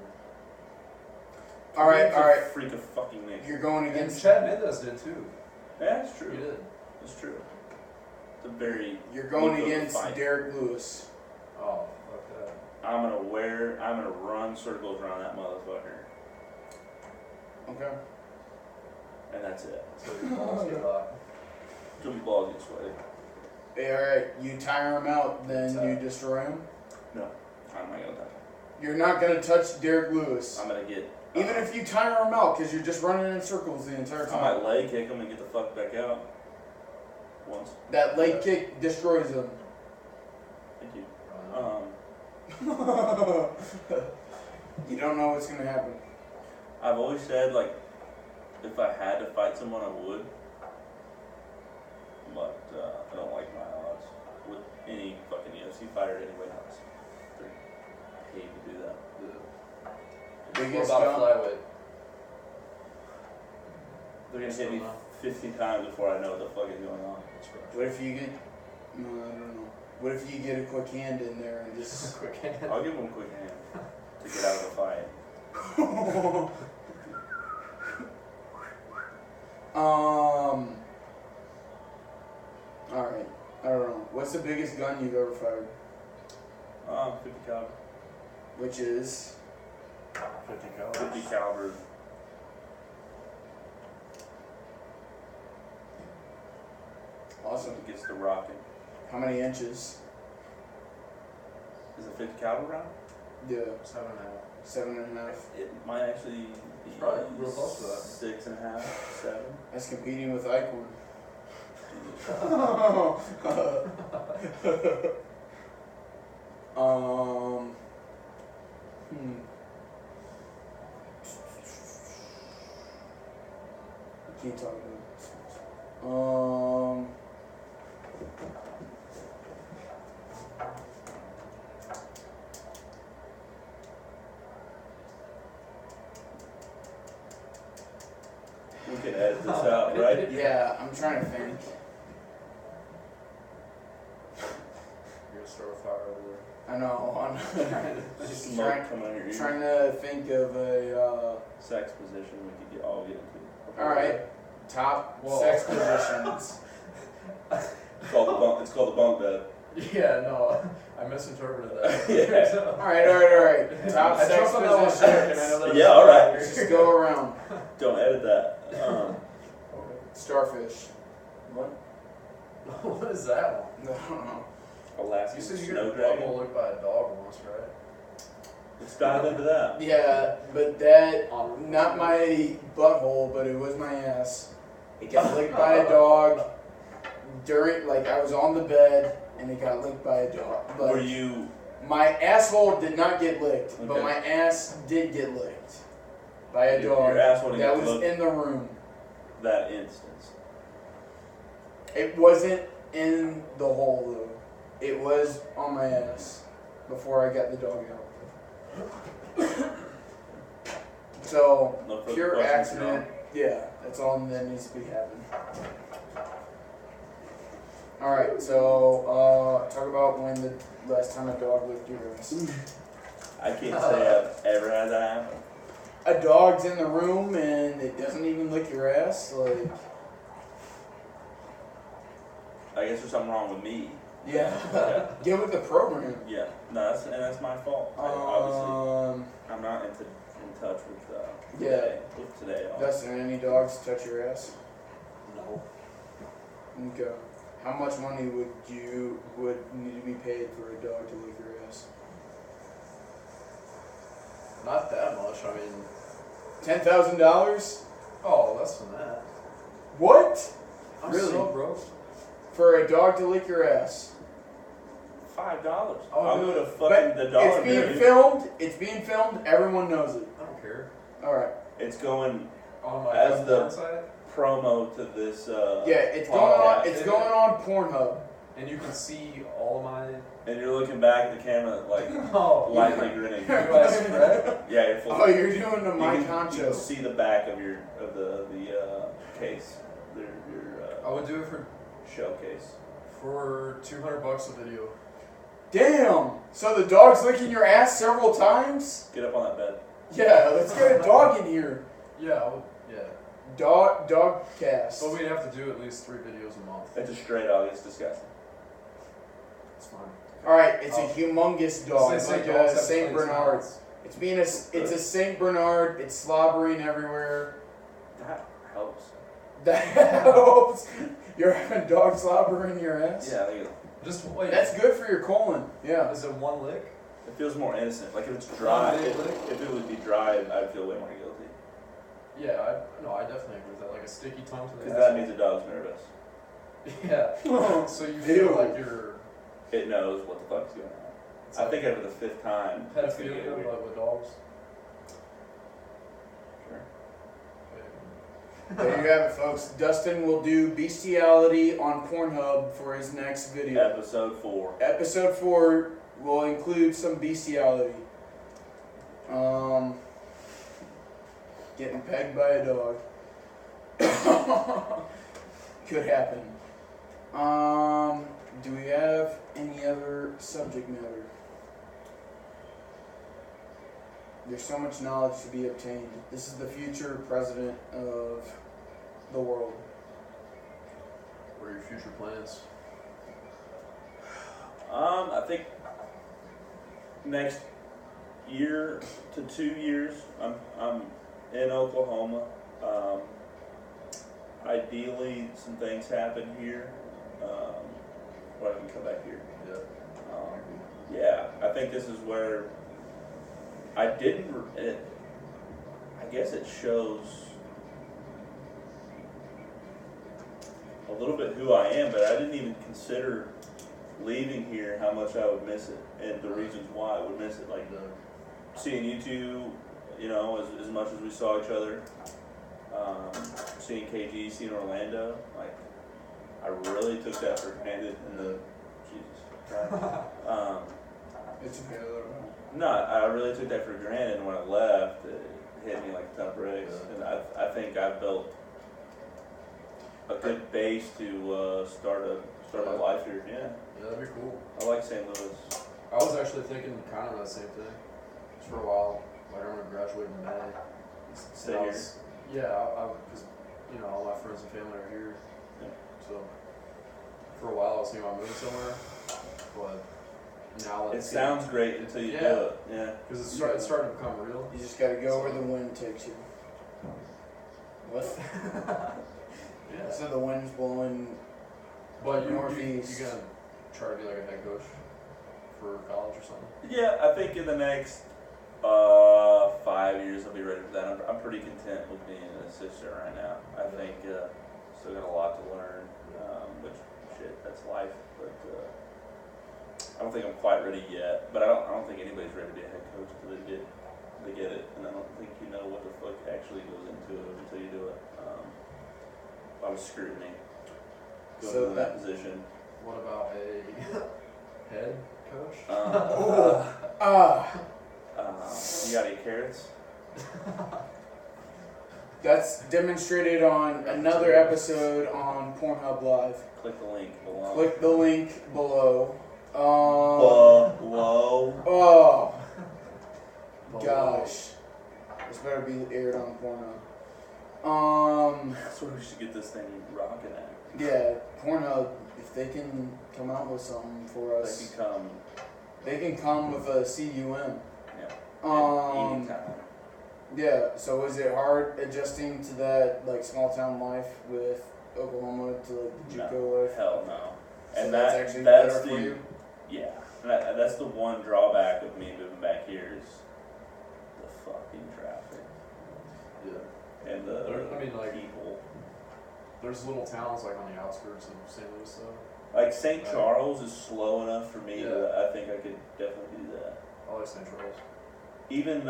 Alright, He's a alright. Freak of fucking nature. You're going And against Chad Mendes did too. Yeah, it's He true. did. It's true. It's a very. You're going look of the against fight. Derek Lewis. Oh, fuck that. I'm gonna run circles around that motherfucker. Okay. And that's it. So your balls get hot. Till my balls get sweaty. Yeah, alright. You tire him out, then you destroy him? No, I'm not gonna touch him. You're not going to touch Derek Lewis. I'm gonna get... Even if you tire him out, because you're just running in circles the entire I time. might leg kick him and get the fuck back out. Once. That leg kick destroys him. Thank you. You don't know what's going to happen. I've always said, like, if I had to fight someone, I would. But I don't like my odds with any fucking UFC fighter anyway else. I hate to do that. What Biggest about gun? flyweight? They're gonna hit me 15 times before I know what the fuck is going on. What if you get... No, I don't know. What if you get a quick hand in there and just... Quick hand. I'll give him a quick hand to get out of the fight. Alright. I don't know. What's the biggest gun you've ever fired? 50 caliber. Which is... 50 calories. 50 caliber. Awesome. Gets the rocking. How many inches? Is it 50 caliber round? Yeah. 7.5. 7.5. It might actually be Probably real close to that. 6.5, 7. That's competing with Eichhorn. I can't talk about it. We can edit this out, right? Yeah, I'm trying to think. You're gonna start a fire over I know. I'm Just just smoke coming out of your ear. trying to think of a Sex position we could all get into. alright. Top Whoa. sex positions. It's called the bunk bed. there. Yeah, no, I misinterpreted that. Yeah. Alright. Top I sex jumped on that one quick, and I positions. know that Yeah, all right. Just go around. Don't edit that. Starfish. What? What is that one? I don't know. Alaskan You said you snow got dragon. bubble looked by a dog once, right? Let's dive into that. Yeah, but that, On- not my butthole, but it was my ass. It got licked by a dog during, like, I was on the bed and it got licked by a dog. But Were you? my asshole did not get licked, but Okay. my ass did get licked by a Your dog ass wouldn't that get was licked. in the room. That instance. It wasn't in the hole though. It was on my ass before I got the dog out. So, No further pure questions, accident. Yeah, that's all that needs to be happening. Alright, so talk about when the last time a dog licked your ass. I can't say I've ever had that happen. A dog's in the room and it doesn't even lick your ass, like, I guess there's something wrong with me. yeah. Okay. Get with the program. Yeah, no, that's my fault. Obviously, I'm not in touch with Yeah. today. Dustin, any dogs touch your ass? No. Okay. How much money would need to be paid for a dog to lick your ass? Not that much. I mean, $10,000? oh, less than that. What? I'm Really? so broke. For a dog to lick your ass? $5. Oh, I'll dude. go to But fucking the dollar. it's being Tree. filmed. It's being filmed. Everyone knows it. I don't care. All right. It's going On my As the- side, promo to this. Yeah, it's going podcast. on. It's going on Pornhub. and you can see all of my. And you're looking back at the camera like Oh, lightly grinning. Do I spread? Yeah, you're full. Oh, you're doing the you my can concho. see the back of the case, your I would do it showcase. for $200 a video. Damn. So the dog's licking your ass several times? Get up on that bed. Yeah. Let's get a dog in here. Yeah, I would. Yeah. Dog cast. But we'd have to do at least 3 videos a month. It's a stray dog. It's disgusting. It's fine. All right, it's a humongous dog. It's like a dogs have Saint plain Bernard. smells. It's a Saint Bernard. It's slobbering everywhere. That helps. That helps. You're having dog slobber in your ass. Yeah, I think Just wait. That's good for your colon. Yeah. Is it one lick? it feels more innocent. Like if it's dry, One big lick? if it would be dry, I'd feel way more guilty. Yeah, I definitely agree with that. Like a sticky tongue to the Because that means the dog's nervous. Yeah. So you feel Ew. like you're It knows what the fuck's going on. it's I like think after the 5th time, it's gonna get pedophilia, weird. but with dogs. Sure. There you have it, folks. Dustin will do bestiality on Pornhub for his next video. Episode 4. Episode 4 will include some bestiality. Getting pegged by a dog. Could happen. Do we have any other subject matter? There's so much knowledge to be obtained. This is the future president of the world. What are your future plans? I think next year to 2 years, I'm in Oklahoma. Ideally, some things happen here. Or I can come back here. Yeah. Yeah, I think this is where I didn't. I guess it shows a little bit who I am, but I didn't even consider leaving here how much I would miss it and the reasons why I would miss it. Like seeing you two, you know, as much as we saw each other, seeing KG, seeing Orlando, like I really took that for granted. And the Jesus, It's okay. no, I really took that for granted. And when I left, it hit me like a ton of bricks. And I think I built a good base to start my life here. Yeah, Yeah, that'd be cool. I like St. Louis. I was actually thinking kind of the same thing. Just for a while. Like I'm gonna graduate in May. Stay And I here. was- Yeah, because you know all my friends and family are here. Yeah. So for a while I was thinking about moving somewhere, but now It let's sounds great until you do Yeah. it. Yeah. because it's starting to become real. You just gotta go where the wind takes you. What? Yeah. So the wind's blowing. But you Northeast. gonna try to be like a head coach for college or something? Yeah, I think in the next 5 years I'll be ready for that. I'm pretty content with being an assistant right now. I think still got a lot to learn, which shit, that's life. But I don't think I'm quite ready yet. But I don't think anybody's ready to be a head coach until they get it, and I don't think you know what the fuck actually goes into it until you do it. A lot of scrutiny going So into that position. What about a head coach? You got any carrots? That's demonstrated on another episode on Pornhub Live. Click the link below. Click the link below. Whoa. Oh, gosh. This better be aired on Pornhub. That's where we should get this thing rocking at. Yeah, Pornhub, if they can come out with something for us, They can come. they can come with a CUM. Yeah. Anytime. Yeah, so was it hard adjusting to that, like, small town life with Oklahoma to, like, the JUCO life? Hell no. So And that's actually that's better for you? Yeah. That's the one drawback of me moving back here is the fucking traffic Yeah. and the I mean, like- people. There's little towns like on the outskirts of St. Louis though. Like St. Charles is slow enough for me Yeah. that I think I could definitely do that. I like St. Charles. Even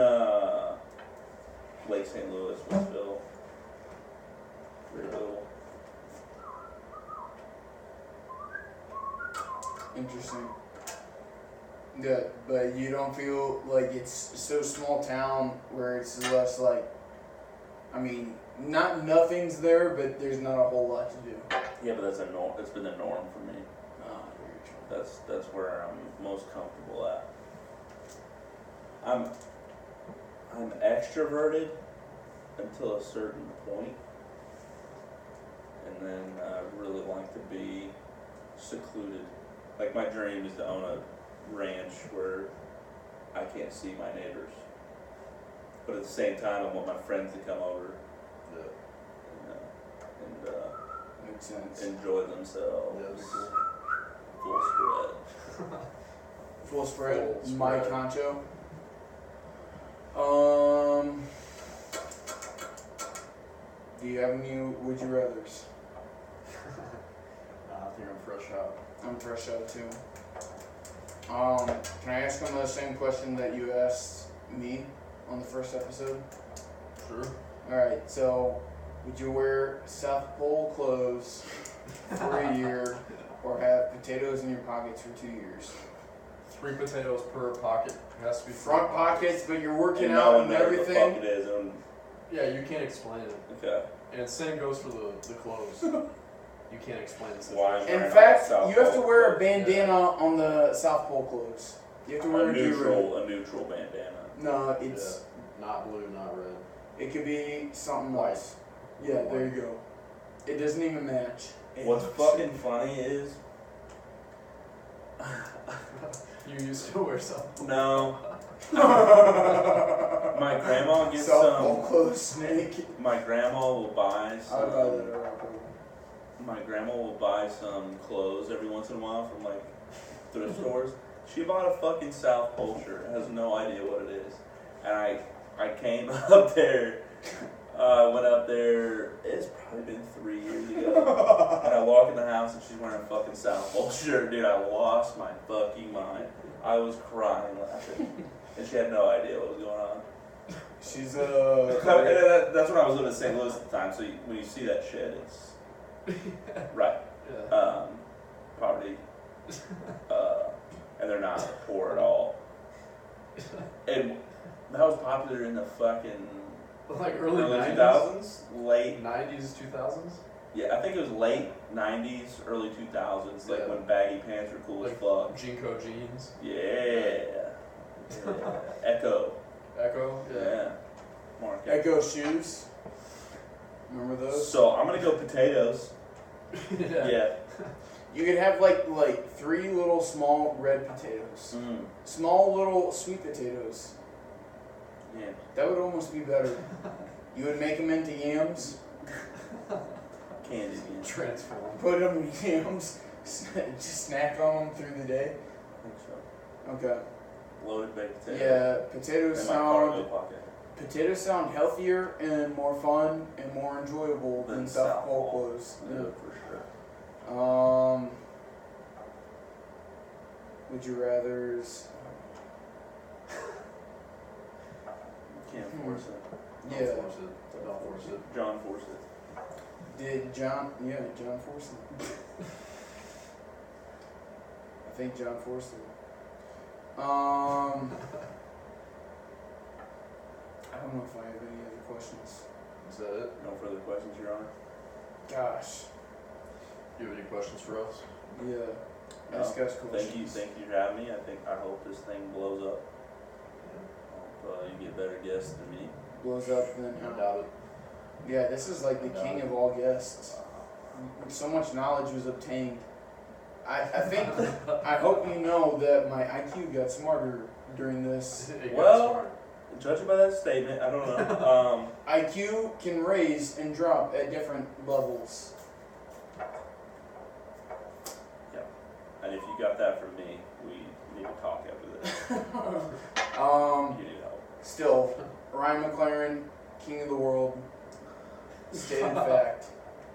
Lake St. Louis, Westville, very little. Interesting. Yeah, but you don't feel like it's so small town where it's less like, I mean, nothing's there, but there's not a whole lot to do. Yeah, but that's a norm. It's been the norm for me. Oh, That's where I'm most comfortable at. I'm extroverted until a certain point, and then I really like to be secluded. Like my dream is to own ranch where I can't see my neighbors. But at the same time, I want my friends to come over and Makes sense. enjoy themselves. Yeah, that'd be cool. Full spread. Full spread. Full Mike spread. Honcho. Do you have any would you rathers? I think I'm fresh out. I'm fresh out too. Can I ask him the same question that you asked me on the first episode? Sure. Alright, so would you wear South Pole clothes for a year or have potatoes in your pockets for 2 years? 3 potatoes per pocket. It has to be Front pockets, but you're working And out no one and knows what the everything. fuck it is. Yeah, you can't explain it. Okay. And same goes for the clothes. You can't explain the situation. Why I'm In wearing fact, South you have to Pole wear a clothes. bandana on the South Pole clothes. You have to wear A a do-rag. neutral bandana. No, it's Not blue, not red. it could be something White. else. Yeah, there you go. It doesn't even match. What's fucking funny is You used to wear something. no. My grandma gets South Pole some. clothes snake. My grandma will buy I some. would buy that around. My grandma will buy some clothes every once in a while from like thrift stores. She bought a fucking South Pole shirt. Has no idea what it is. And I came up there. Went up there. It's probably been 3 years ago. And I walk in the house and she's wearing a fucking South Pole shirt. Dude, I lost my fucking mind. I was crying laughing, and she had no idea what was going on. She's That's when I was living in St. Louis at the time. So when you see that shit, it's right. Yeah. Poverty. And they're not poor at all. And that was popular in the fucking Like early 90s? 2000s, late. 90s, 2000s? Yeah, I think it was late 90s, early 2000s, like Yeah. when baggy pants were cool as Like fuck. Jinko jeans. Yeah. Echo. Echo? Yeah. Mark. Echo shoes. Remember those? So I'm gonna go potatoes. Yeah. You could have like 3 little small red potatoes. Small little sweet potatoes. Yeah. That would almost be better. You would make them into yams, Candy again. Transform. put them in yams, just snack on them through the day. I think so. Okay. Loaded baked potato. Yeah, potatoes In my cargo sound pocket. healthier and more fun and more enjoyable than South Pole clothes. Yeah, for sure. Would you rather's? Can't force it. Yeah. Don't force it. Don't force it. John forced it. Did John? Yeah, John forced it. I think John forced it. I don't know if I have any other questions. Is that it? No further questions, Your Honor. Gosh. Do you have any questions for us? Yeah. Ask us questions. Thank you for having me. I hope this thing blows up. I hope you get better guests than me. Blows up then No how? doubt it. Yeah, this is like the king of all guests. So much knowledge was obtained. I think, I hope you know that my IQ got smarter during this. It got Well- smart. Judging by that statement, I don't know. IQ can raise and drop at different levels. And if you got that from me, we need to talk after this. You need help. Still, Ryan McLaren, king of the world. Stated fact.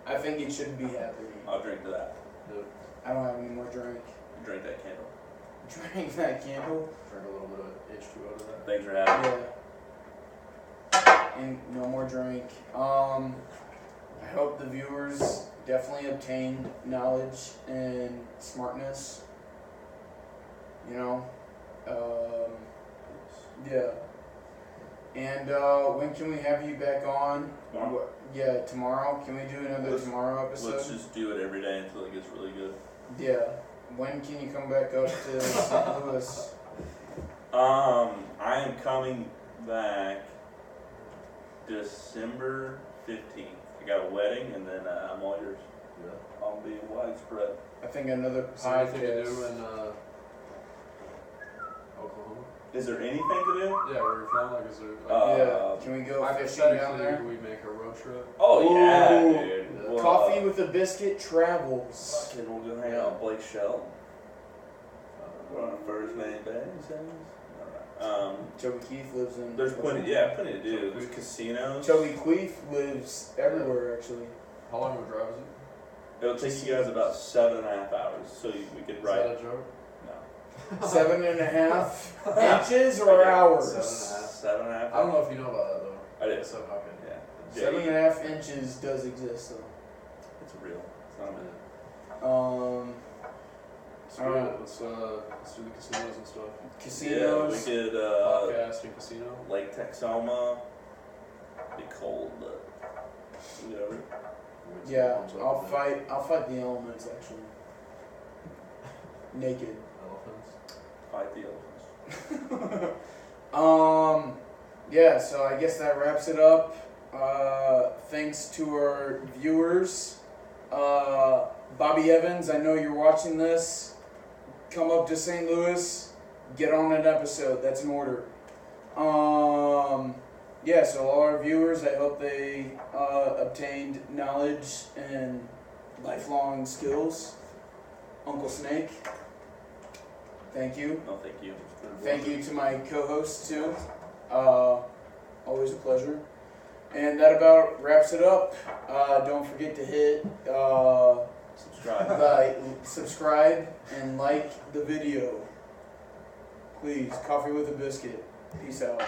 I think it should be happening. I'll drink to that. I don't have any more drink. Drink that candle. Drink that candle. Drink a little bit of H2O to that. Thanks for having me. Yeah. And no more drink. I hope the viewers definitely obtained knowledge and smartness. You know? Yeah. And when can we have you back on? Tomorrow? Yeah, tomorrow. Can we do another Let's- tomorrow episode? Let's just do it every day until it gets really good. Yeah. When can you come back up to St. Louis? I am coming back December 15th. I got a wedding and then I'm all yours. Yeah. I'll be widespread. I think another Is there anything to do podcast. in Is there anything to do? Yeah, where you're from, like, is there? Yeah. Can we go fishing down there? we make a road trip. Oh yeah, Ooh. dude. Well, Coffee with a Biscuit travels. Then we'll go hang out with Blake Shell. We're on a first name basis. Alright. Toby Keith lives in. There's plenty to do. There's casinos. Toby Keith lives everywhere, actually. How long of a drive is it? It'll take you guys about 7.5 hours, so we could ride. Is that a joke? No. 7.5 inches or hours? 7.5. I don't know if you know about that though. I did. So, okay. Yeah. 7.5 inches does exist, though. It's real. It's not a minute. So yeah, let's do the casinos and stuff. Casinos. Yeah, we could Podcast and casino. Lake Texoma. Be cold, but whatever. Yeah, I'll fight the elements, actually. Naked. Elephants. Fight the elephants. Yeah, so I guess that wraps it up. Thanks to our viewers. Bobby Evans, I know you're watching this. Come up to St. Louis, get on an episode. That's an order. Yeah, so all our viewers, I hope they obtained knowledge and lifelong skills. Uncle Snake, thank you. No, thank you. Thank you to my co-hosts too. Always a pleasure. And that about wraps it up. Don't forget to hit subscribe and like the video. Please, Coffee with a Biscuit. Peace out.